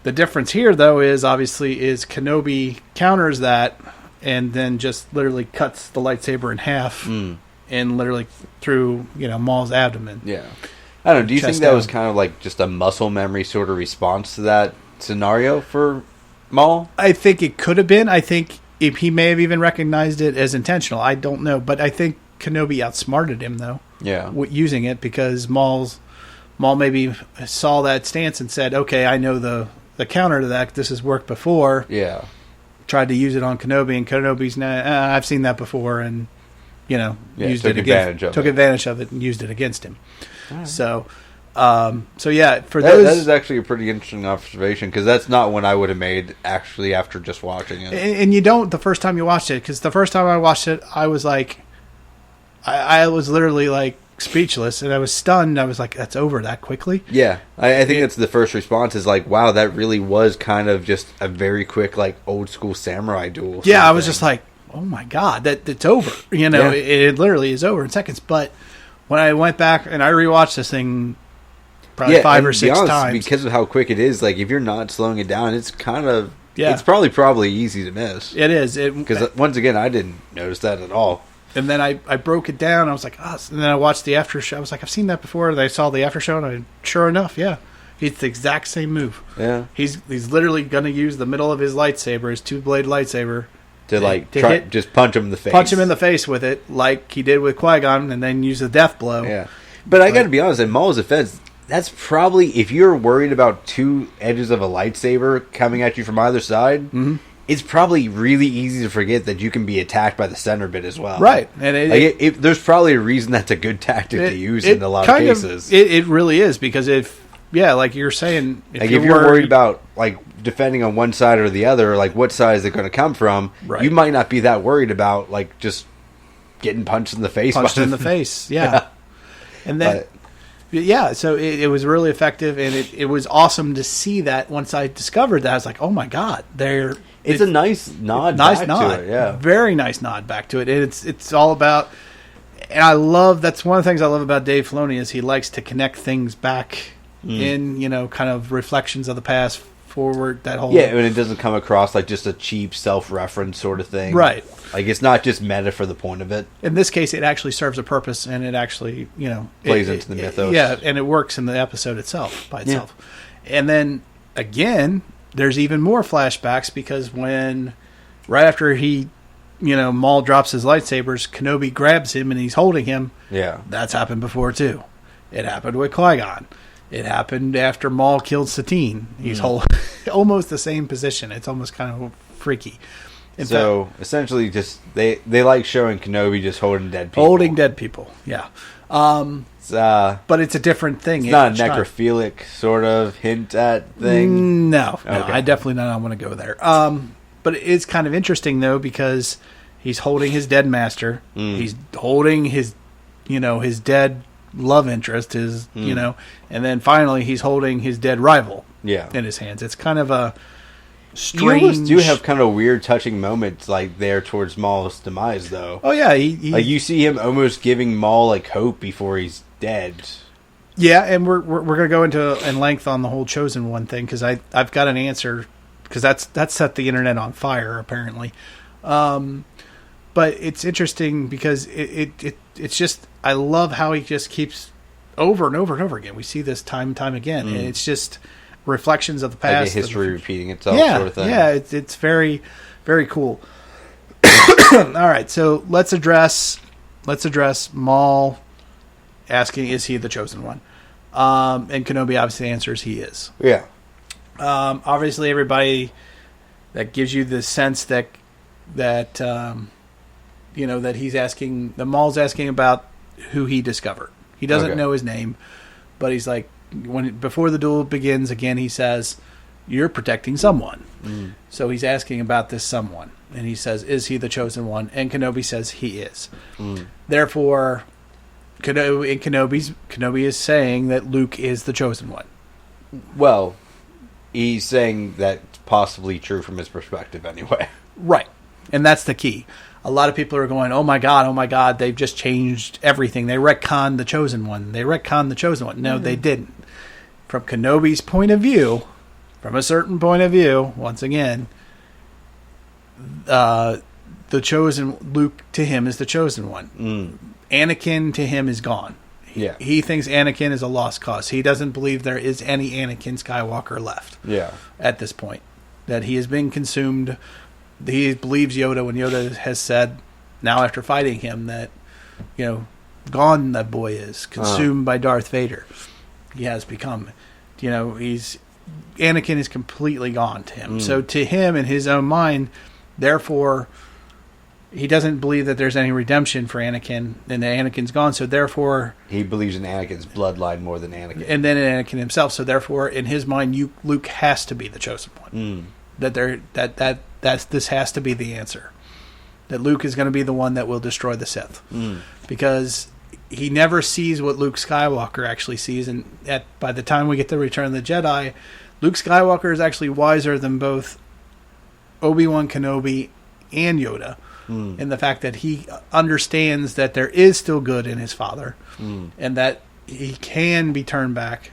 S10: The difference here, though, is Kenobi counters that and then just literally cuts the lightsaber in half and literally through Maul's abdomen.
S11: Yeah. I don't know. Do you think that was kind of like just a muscle memory sort of response to that scenario for Maul?
S10: I think it could have been. I think he may have even recognized it as intentional. I don't know. But I think Kenobi outsmarted him, though.
S11: Yeah.
S10: Using it because Maul maybe saw that stance and said, okay, I know the counter to that. This has worked before.
S11: Yeah.
S10: Tried to use it on Kenobi, and Kenobi's I've seen that before, and used it against, took advantage of it and used it against him. Right. So yeah, for those
S11: that is actually a pretty interesting observation because that's not one I would have made actually after just watching it.
S10: And you don't the first time you watched it because the first time I watched it, I was like, I was literally like speechless and I was stunned. I was like, that's over that quickly.
S11: Yeah, I think that's the first response is like, wow, that really was kind of just a very quick like old school samurai duel.
S10: Yeah, I was just like, oh my god, it's over. It literally is over in seconds. But when I went back and I rewatched this thing probably 5 or 6 times
S11: because of how quick it is, like if you're not slowing it down, it's kind of it's probably easy to miss.
S10: It is
S11: because once again, I didn't notice that at all.
S10: And then I broke it down. I was like, and then I watched the after show. I was like, I've seen that before. And I saw the after show, and sure enough, yeah, it's the exact same move.
S11: Yeah,
S10: he's literally going to use the middle of his lightsaber, his 2-blade lightsaber,
S11: to just punch him in the face.
S10: Punch him in the face with it, like he did with Qui-Gon, and then use the death blow.
S11: Yeah, but I got to be honest. In Maul's defense, that's probably if you're worried about 2 edges of a lightsaber coming at you from either side. Mm-hmm. It's probably really easy to forget that you can be attacked by the center bit as well.
S10: Right. And
S11: there's probably a reason that's a good tactic to use in a lot of cases.
S10: It really is, because like you're saying,
S11: if you're worried about like defending on one side or the other, like what side is it going to come from, you might not be that worried about like just getting punched in the face.
S10: Yeah. And then... so it was really effective, and it was awesome to see that once I discovered that. I was like, oh my god,
S11: it's a nice nod to it, yeah.
S10: Very nice nod back to it. And it's all about, and that's one of the things I love about Dave Filoni is he likes to connect things back in, kind of reflections of the past forward, that whole...
S11: Yeah, and it doesn't come across like just a cheap self-reference sort of thing.
S10: Right.
S11: Like, it's not just meta for the point of it.
S10: In this case, it actually serves a purpose, and it actually,
S11: plays into the mythos.
S10: Yeah, and it works in the episode itself, by itself. Yeah. And then, again, there's even more flashbacks, because right after he, Maul drops his lightsabers, Kenobi grabs him, and he's holding him.
S11: Yeah.
S10: That's happened before, too. It happened with Qui-Gon. It happened after Maul killed Satine. He's almost the same position. It's almost kind of freaky.
S11: Essentially, just they like showing Kenobi just holding dead people.
S10: Holding dead people, yeah. But it's a different thing.
S11: It's not a necrophilic sort of hint at thing?
S10: No, I definitely don't want to go there. But it's kind of interesting, though, because he's holding his dead master. He's holding his dead love interest, and then finally he's holding his dead rival in his hands. It's kind of strange.
S11: You almost do have kind of weird, touching moments like there towards Maul's demise, though.
S10: Oh yeah,
S11: like you see him almost giving Maul like hope before he's dead.
S10: Yeah, and we're gonna go into in length on the whole Chosen One thing because I've got an answer because that's set the internet on fire apparently. But it's interesting because it's just I love how he just keeps over and over and over again. We see this time and time again, and it's just reflections of the past,
S11: like a history repeating itself, sort of thing.
S10: Yeah, it's very, very cool. All right, so let's address Maul asking, "Is he the Chosen One?" And Kenobi obviously answers, "He is."
S11: Yeah.
S10: Obviously, everybody that gives you the sense that that he's asking, the Maul's asking about who he discovered. He doesn't know his name, but he's like, before the duel begins again, he says, "You're protecting someone." So he's asking about this someone, and he says, "Is he the Chosen One?" And Kenobi says he is. Therefore, Kenobi is saying that Luke is the Chosen One.
S11: Well, he's saying that's possibly true from his perspective, anyway.
S10: Right, and that's the key. A lot of people are going, oh my God, they've just changed everything. They retconned the Chosen One. No, they didn't. From Kenobi's point of view, from a certain point of view, once again, the Chosen, Luke to him is the Chosen One. Anakin to him is gone.
S11: Yeah.
S10: He thinks Anakin is a lost cause. He doesn't believe there is any Anakin Skywalker left.
S11: Yeah.
S10: At this point. That he has been consumed. He believes Yoda when Yoda has said, now after fighting him, that, gone that boy is, consumed by Darth Vader. He has become, Anakin is completely gone to him. So to him, in his own mind, therefore, he doesn't believe that there's any redemption for Anakin, and that Anakin's gone, so therefore...
S11: He believes in Anakin's bloodline more than Anakin.
S10: And then in Anakin himself, so therefore, in his mind, Luke has to be the Chosen One. This has to be the answer. That Luke is going to be the one that will destroy the Sith. Because he never sees what Luke Skywalker actually sees, and by the time we get to Return of the Jedi, Luke Skywalker is actually wiser than both Obi-Wan Kenobi and Yoda. In the fact that he understands that there is still good in his father, and that he can be turned back.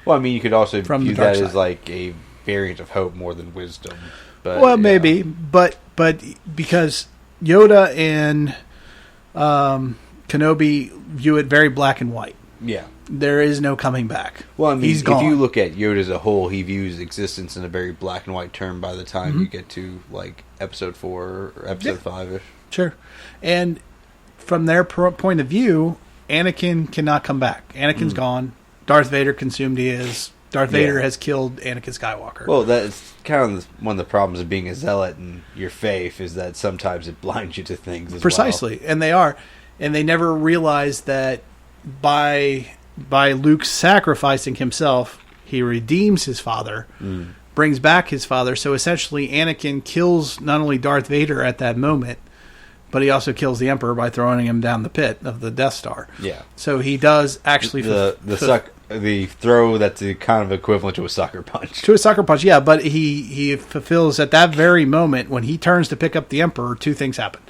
S11: Well, I mean, you could also view that
S10: side
S11: as like a variant of hope more than wisdom. But,
S10: well, maybe, but because Yoda and Kenobi view it very black and white.
S11: Yeah.
S10: There is no coming back.
S11: Well, I mean,
S10: he's gone.
S11: If you look at Yoda as a whole, he views existence in a very black and white term by the time you get to, like, Episode 4 or Episode 5-ish.
S10: Sure. And from their point of view, Anakin cannot come back. Anakin's gone. Darth Vader consumed he is. Darth Vader has killed Anakin Skywalker.
S11: Well, that's kind of one of the problems of being a zealot in your faith, is that sometimes it blinds you to things as
S10: Precisely.
S11: well.
S10: And they are. And they never realize that by Luke sacrificing himself, he redeems his father, brings back his father. So essentially, Anakin kills not only Darth Vader at that moment, but he also kills the Emperor by throwing him down the pit of the Death Star.
S11: Yeah.
S10: So he does actually...
S11: The throw that's the kind of equivalent to a sucker punch.
S10: To a sucker punch, yeah. But he fulfills at that very moment, when he turns to pick up the Emperor, two things happen.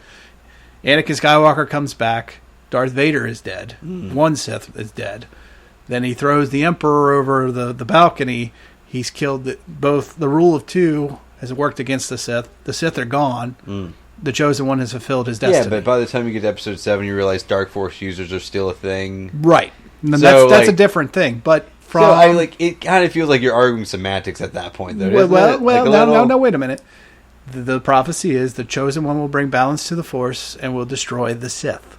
S10: Anakin Skywalker comes back. Darth Vader is dead. One Sith is dead. Then he throws the Emperor over the balcony. He's killed both. The rule of two has worked against the Sith. The Sith are gone. The Chosen One has fulfilled his destiny.
S11: Yeah, but by the time you get to Episode 7, you realize Dark Force users are still a thing.
S10: Right. And
S11: so,
S10: that's a different thing. But
S11: it kind of feels like you're arguing semantics at that point, though.
S10: No, wait a minute. The prophecy is the Chosen One will bring balance to the Force and will destroy the Sith.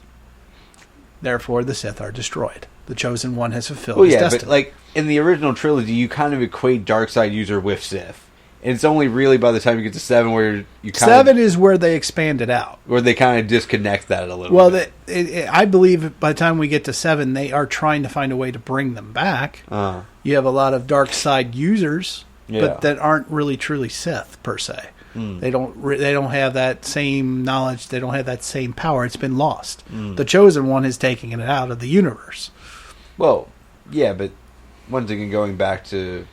S10: Therefore, the Sith are destroyed. The Chosen One has fulfilled his destiny.
S11: But like in the original trilogy, you kind of equate Dark Side user with Sith. And it's only really by the time you get to 7 where you kind of...
S10: 7 is where they expand it out.
S11: Where they kind of disconnect that a little bit.
S10: Well, I believe by the time we get to 7, they are trying to find a way to bring them back. You have a lot of dark side users, but that aren't really truly Sith, per se. They don't have that same knowledge. They don't have that same power. It's been lost. The Chosen One is taking it out of the universe.
S11: Well, yeah, but once again, going back to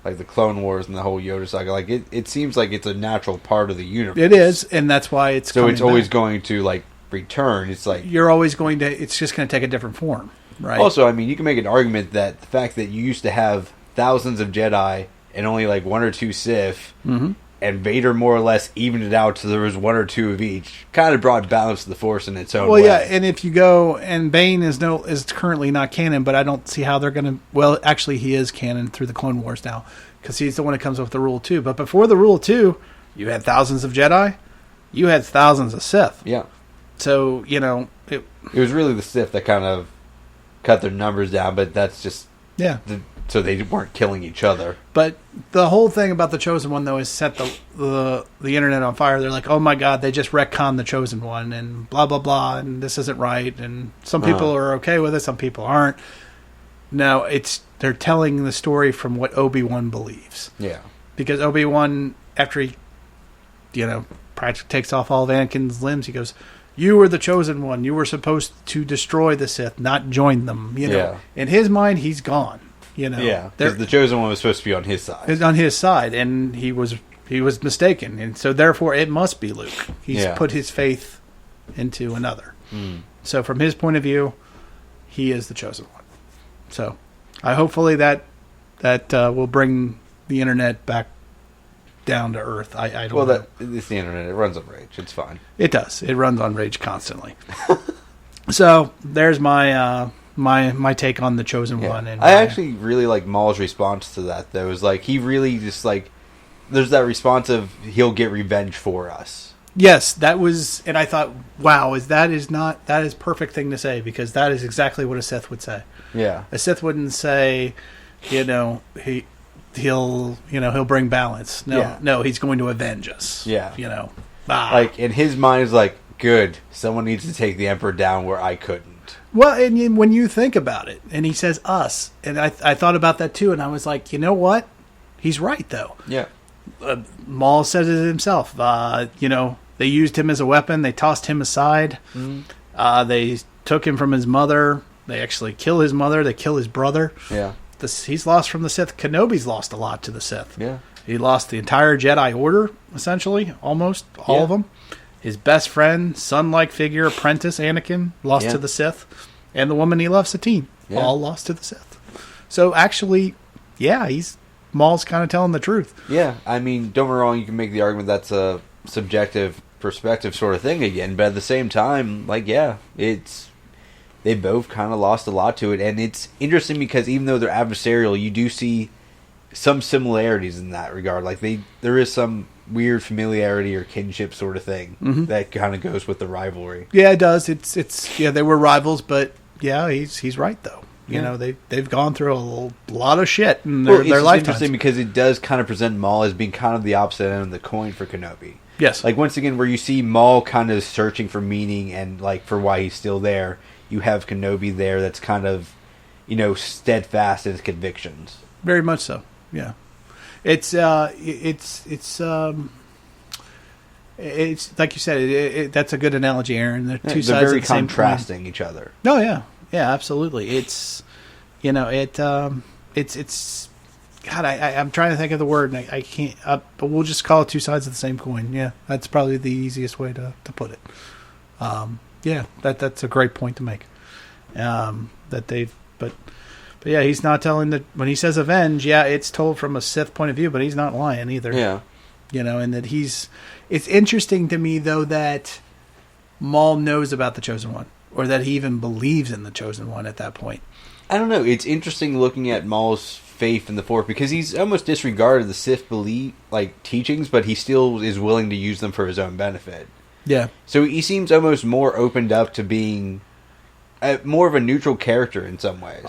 S11: like the Clone Wars and the whole Yoda saga. Like it seems like it's a natural part of the universe.
S10: It is, and that's why it's
S11: so it's always
S10: back.
S11: going to like return. It's like
S10: you're always going to. It's just going to take a different form, right?
S11: Also, I mean, you can make an argument that the fact that you used to have thousands of Jedi and only like 1 or 2 Sith, and Vader more or less evened it out, so there was 1 or 2 of each, kind of brought balance to the Force in its own way.
S10: Well, yeah, and if you go, and Bane is currently not canon, but I don't see how they're going to. Well, actually, he is canon through the Clone Wars now, because he's the one that comes up with the Rule 2. But before the Rule 2, you had thousands of Jedi, you had thousands of Sith.
S11: Yeah.
S10: So it
S11: was really the Sith that kind of cut their numbers down, but that's just so they weren't killing each other.
S10: But the whole thing about the Chosen One, though, is set the internet on fire. They're like, oh my god, they just retconned the Chosen One, and blah, blah, blah, and this isn't right. And some people are okay with it, some people aren't. No, they're telling the story from what Obi-Wan believes.
S11: Yeah.
S10: Because Obi-Wan, after he, practically takes off all of Anakin's limbs, he goes, you were the Chosen One. You were supposed to destroy the Sith, not join them. In his mind, he's gone.
S11: Yeah, because the Chosen One was supposed to be on his side.
S10: It's on his side, and he was mistaken, and so therefore it must be Luke. He's put his faith into another. So from his point of view, he is the Chosen One. So hopefully that will bring the internet back down to earth. I don't know.
S11: It's the internet. It runs on rage. It's fine.
S10: It does. It runs on rage constantly. So there's my my take on the Chosen One. And
S11: I actually really like Maul's response to that, though. Is like he really just like there's that response of he'll get revenge for us.
S10: Yes, that was, and I thought, wow, that is perfect thing to say, because that is exactly what a Sith would say.
S11: Yeah,
S10: a Sith wouldn't say, he'll bring balance. No, he's going to avenge us.
S11: Yeah,
S10: like
S11: in his mind is like, good, someone needs to take the Emperor down where I couldn't.
S10: Well, and when you think about it, and he says us, and I thought about that too, and I was like, you know what? He's right, though.
S11: Yeah.
S10: Maul says it himself. They used him as a weapon. They tossed him aside. They took him from his mother. They actually kill his mother. They kill his brother.
S11: Yeah.
S10: He's lost from the Sith. Kenobi's lost a lot to the Sith.
S11: Yeah.
S10: He lost the entire Jedi Order, essentially, almost all of them. His best friend, son-like figure, apprentice, Anakin, lost to the Sith. And the woman he loves, Satine, all lost to the Sith. So actually, Maul's kind of telling the truth.
S11: Yeah, I mean, don't get me wrong, you can make the argument that's a subjective perspective sort of thing again, but at the same time, they both kind of lost a lot to it, and it's interesting because even though they're adversarial, you do see some similarities in that regard. Like there is some weird familiarity or kinship sort of thing that kind of goes with the rivalry.
S10: Yeah, it does. It's they were rivals, but he's right though. You know, they've gone through a lot of shit in their lifetimes. It's
S11: interesting because it does kind of present Maul as being kind of the opposite end of the coin for Kenobi.
S10: Yes.
S11: Like once again, where you see Maul kind of searching for meaning and like for why he's still there, you have Kenobi there that's kind of, steadfast in his convictions.
S10: Very much so. Yeah. It's like you said. That's a good analogy, Aaron. They're two sides
S11: very
S10: of the same
S11: contrasting
S10: coin.
S11: each other.
S10: Oh yeah, absolutely. It's God. I'm trying to think of the word, and I can't. But we'll just call it two sides of the same coin. Yeah, that's probably the easiest way to put it. That's a great point to make. But yeah, he's not telling when he says avenge, it's told from a Sith point of view, but he's not lying either.
S11: Yeah.
S10: And that it's interesting to me, though, that Maul knows about the Chosen One, or that he even believes in the Chosen One at that point.
S11: I don't know. It's interesting looking at Maul's faith in the Force, because he's almost disregarded the Sith teachings, but he still is willing to use them for his own benefit.
S10: Yeah.
S11: So he seems almost more opened up to being more of a neutral character in some ways.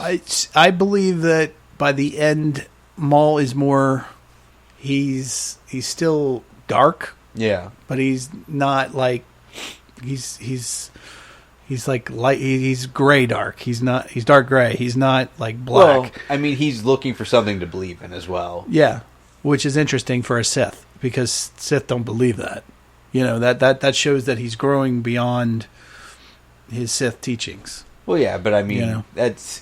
S10: I believe that by the end, Maul is more. He's still dark.
S11: Yeah,
S10: but he's not like he's like light. He's gray dark. He's dark gray. He's not like black.
S11: Well, I mean, he's looking for something to believe in as well.
S10: Yeah, which is interesting for a Sith, because Sith don't believe that. That shows that he's growing beyond his Sith teachings.
S11: Well, yeah, but I mean,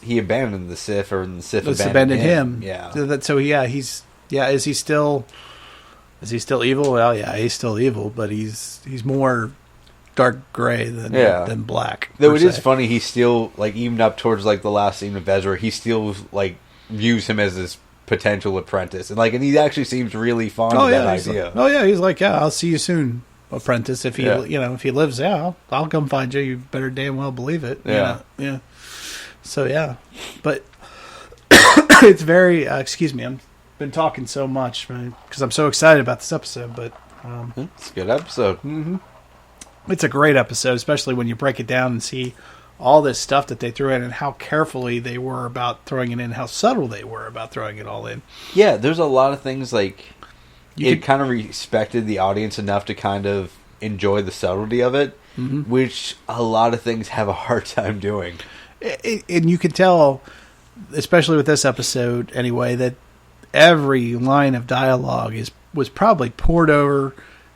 S11: he abandoned the Sith, or the Sith
S10: abandoned him.
S11: Yeah.
S10: So Yeah, is he still evil? Well, yeah, he's still evil, but he's more dark gray than black.
S11: Though it is funny, he's still, like, even up towards, like, the last scene of Ezra, he still, like, views him as this potential apprentice. And, like, and he actually seems really fond of that idea.
S10: He's like, yeah, I'll see you soon, apprentice. If he, if he lives, I'll come find you. You better damn well believe it.
S11: Yeah.
S10: Yeah. So, yeah. But it's very, excuse me, I've been talking so much, right? Because I'm so excited about this episode, but...
S11: it's a good episode.
S10: Mm-hmm. It's a great episode, especially when you break it down and see all this stuff that they threw in and how carefully they were about throwing it in, how subtle they were about throwing it all in.
S11: Yeah, there's a lot of things, like, it kind of respected the audience enough to kind of enjoy the subtlety of it, which a lot of things have a hard time doing.
S10: And you could tell, especially with this episode anyway, that every line of dialogue was probably poured over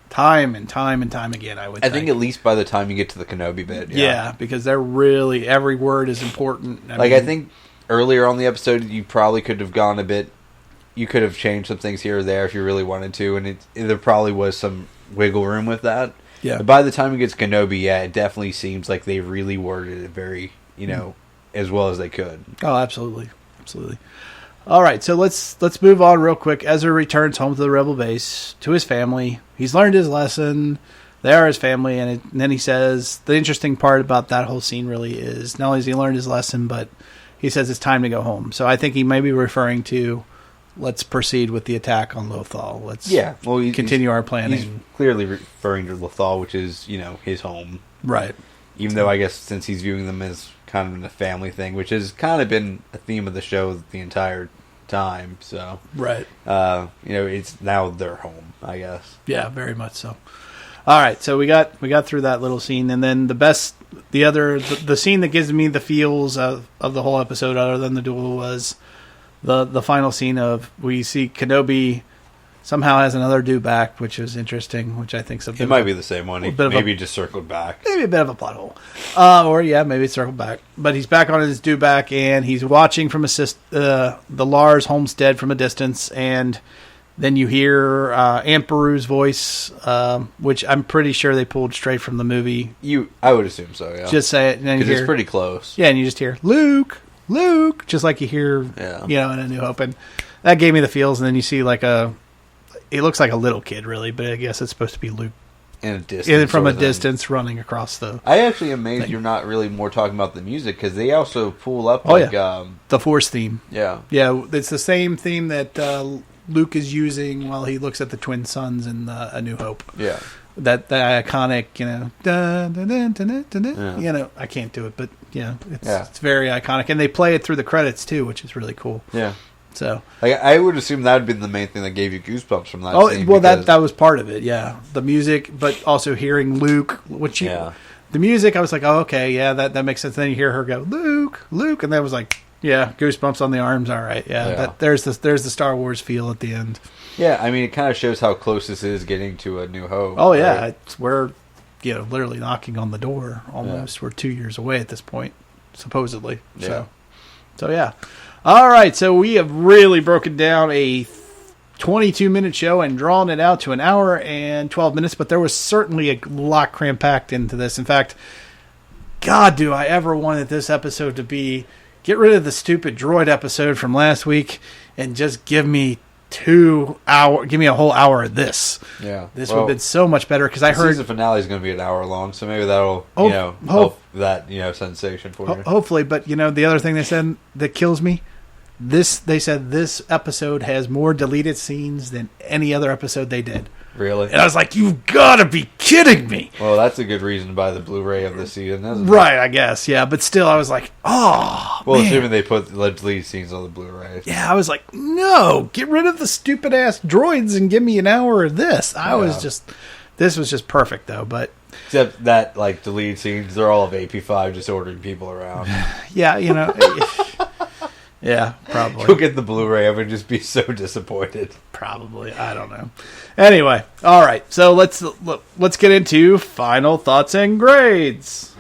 S10: time and time and time again, I think
S11: at least by the time you get to the Kenobi bit.
S10: Yeah, because they're really, every word is important.
S11: I think earlier on the episode, you probably could have gone a bit, you could have changed some things here or there if you really wanted to, and there probably was some wiggle room with that.
S10: Yeah.
S11: But by the time it gets Kenobi, it definitely seems like they really worded it very, as well as they could. Oh,
S10: absolutely. Absolutely. All right, so let's move on real quick. Ezra returns home to the Rebel base, to his family. He's learned his lesson. They are his family, and then he says, the interesting part about that whole scene really is, not only has he learned his lesson, but he says it's time to go home. So I think he may be referring to, let's proceed with the attack on Lothal. Let's continue our planning.
S11: He's clearly referring to Lothal, which is, his home.
S10: Right.
S11: Even though I guess since he's viewing them as kind of a family thing, which has kind of been a theme of the show the entire time. So
S10: right,
S11: it's now their home, I guess.
S10: Yeah, very much so. All right, so we got through that little scene, and then the scene that gives me the feels of the whole episode, other than the duel, was the final scene of we see Kenobi somehow has another dewback, which is interesting, which I think
S11: it might be the same one. Maybe just circled back.
S10: Maybe a bit of a plot hole. Maybe it's circled back. But he's back on his dewback, and he's watching from the Lars homestead from a distance, and then you hear Aunt Beru's voice, which I'm pretty sure they pulled straight from the movie.
S11: I would assume so, yeah.
S10: Just say it, and then
S11: because it's pretty close.
S10: Yeah, and you just hear, Luke, just like you hear, in A New Hope. And that gave me the feels, and then you see it looks like a little kid, really, but I guess it's supposed to be Luke.
S11: In a distance.
S10: From a distance, running across the...
S11: I actually am amazed you're not really more talking about the music, because they also pull up,
S10: the Force theme.
S11: Yeah.
S10: Yeah, it's the same theme that Luke is using while he looks at the twin suns in A New Hope.
S11: Yeah.
S10: That iconic, I can't do it, but, it's very iconic. And they play it through the credits, too, which is really cool.
S11: Yeah.
S10: So
S11: I would assume that would be the main thing that gave you goosebumps from that scene.
S10: Well, that was part of it, yeah. The music, but also hearing Luke, the music, I was like, oh, okay, yeah, that makes sense. Then you hear her go, Luke, and that was like, yeah, goosebumps on the arms, all right, yeah. There's the Star Wars feel at the end.
S11: Yeah, I mean, it kind of shows how close this is getting to A New Hope.
S10: Oh, yeah, we're literally knocking on the door almost. Yeah. We're 2 years away at this point, supposedly.
S11: Yeah.
S10: So yeah. All right, so we have really broken down a 22-minute show and drawn it out to an hour and 12 minutes, but there was certainly a lot cram-packed into this. In fact, God, do I ever wanted this episode to be, get rid of the stupid droid episode from last week and just give me give me a whole hour of this.
S11: Yeah.
S10: This would have been so much better, because I heard...
S11: The season finale is going to be an hour long, so maybe that'll, help that, sensation for you.
S10: Hopefully, but, the other thing they said that kills me, they said this episode has more deleted scenes than any other episode they did.
S11: Really?
S10: And I was like, you've got to be kidding me.
S11: Well, that's a good reason to buy the Blu-ray of the season, isn't it?
S10: Right, I guess, yeah. But still, I was like, oh,
S11: well,
S10: man.
S11: Assuming they put the deleted scenes on the Blu-ray.
S10: Yeah, I was like, no, get rid of the stupid-ass droids and give me an hour of this. This was just perfect, though, but...
S11: Except that, deleted scenes, they're all of AP5 just ordering people around.
S10: Yeah, yeah, probably.
S11: You'll get the Blu-ray. I would just be so disappointed.
S10: Probably. I don't know. Anyway, all right. So let's get into final thoughts and grades.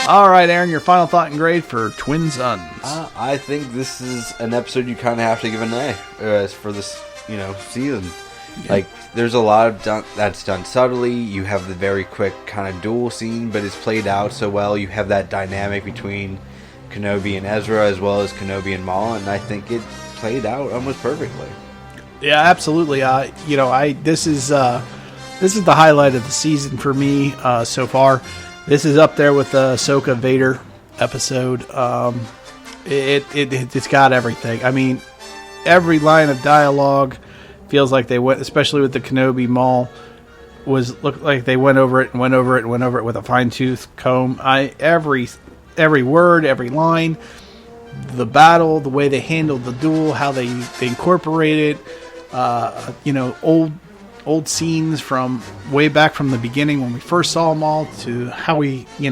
S10: All right, Aaron, your final thought and grade for Twin Suns.
S11: I think this is an episode you kind of have to give an A for this, season. Yeah. Like, there's a lot of that's done subtly. You have the very quick kind of duel scene, but it's played out so well. You have that dynamic between Kenobi and Ezra, as well as Kenobi and Maul, and I think it played out almost perfectly.
S10: Yeah, absolutely. This is the highlight of the season for me so far. This is up there with the Ahsoka Vader episode. It's got everything. I mean, every line of dialogue feels like they went, especially with the Kenobi Maul, looked like they went over it with a fine-tooth comb. Every word, every line, the battle, the way they handled the duel, how they incorporated, old scenes from way back from the beginning when we first saw Maul to how he did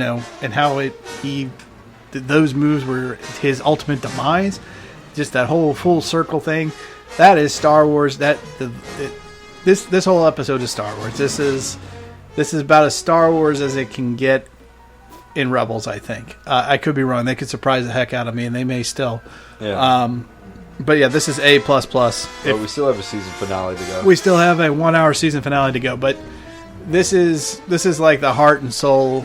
S10: those moves were his ultimate demise. Just that whole full circle thing. That is Star Wars. This whole episode is Star Wars. This is about as Star Wars as it can get in Rebels, I think. I could be wrong. They could surprise the heck out of me, and they may still.
S11: Yeah.
S10: But yeah, this is A++.
S11: But we still have a season finale to go.
S10: We still have a 1-hour season finale to go, but this is like the heart and soul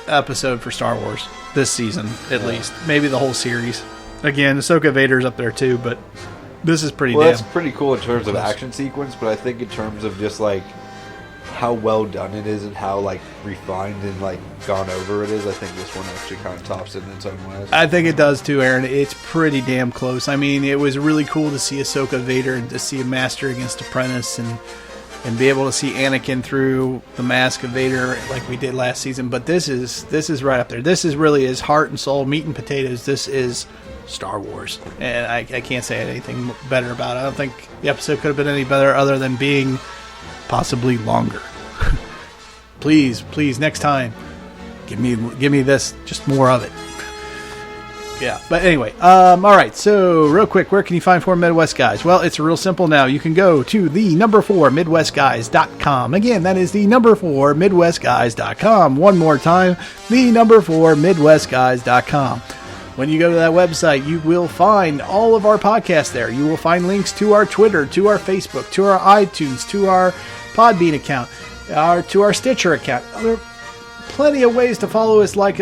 S10: episode for Star Wars this season, at least. Maybe the whole series. Again, Ahsoka Vader's up there too, but this is pretty
S11: that's pretty cool in terms of action sequence, but I think in terms of just like how well done it is and how like refined and like gone over it is, I think this one actually kind of tops it in its own ways.
S10: I think it does too, Aaron. It's pretty damn close. I mean, it was really cool to see Ahsoka Vader and to see a master against apprentice and be able to see Anakin through the mask of Vader like we did last season. But this is right up there. This is really his heart and soul, meat and potatoes. This is Star Wars, and I can't say anything better about it. I don't think the episode could have been any better other than being possibly longer. Please, next time, give me this, just more of it. Yeah, but anyway, all right, so real quick, where can you find 4 Midwest Guys? Well, it's real simple now. You can go to the 4midwestguys.com. Again, that is the 4midwestguys.com. One more time, the 4midwestguys.com. When you go to that website, you will find all of our podcasts there. You will find links to our Twitter, to our Facebook, to our iTunes, to our Podbean account, to our Stitcher account. There are plenty of ways to follow us, like,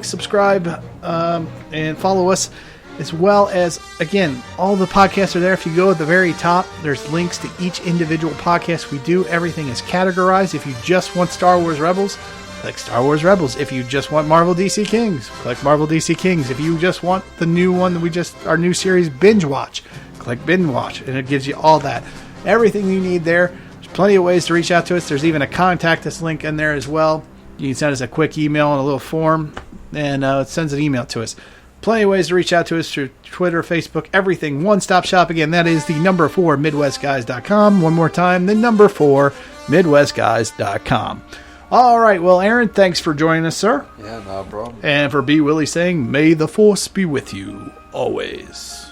S10: subscribe, and follow us, as well as, again, all the podcasts are there. If you go at the very top, there's links to each individual podcast we do. Everything is categorized. If you just want Star Wars Rebels, click Star Wars Rebels. If you just want Marvel DC Kings, click Marvel DC Kings. If you just want the new one that our new series Binge Watch, click Binge Watch, and it gives you all that. Everything you need there. There's plenty of ways to reach out to us. There's even a contact us link in there as well. You can send us a quick email and a little form, and it sends an email to us. Plenty of ways to reach out to us through Twitter, Facebook, everything. One-stop shop. Again, that is the 4midwestguys.com. One more time, the 4midwestguys.com. All right, well, Aaron, thanks for joining us, sir.
S11: Yeah, no problem.
S10: And for B. Willie saying, may the Force be with you always.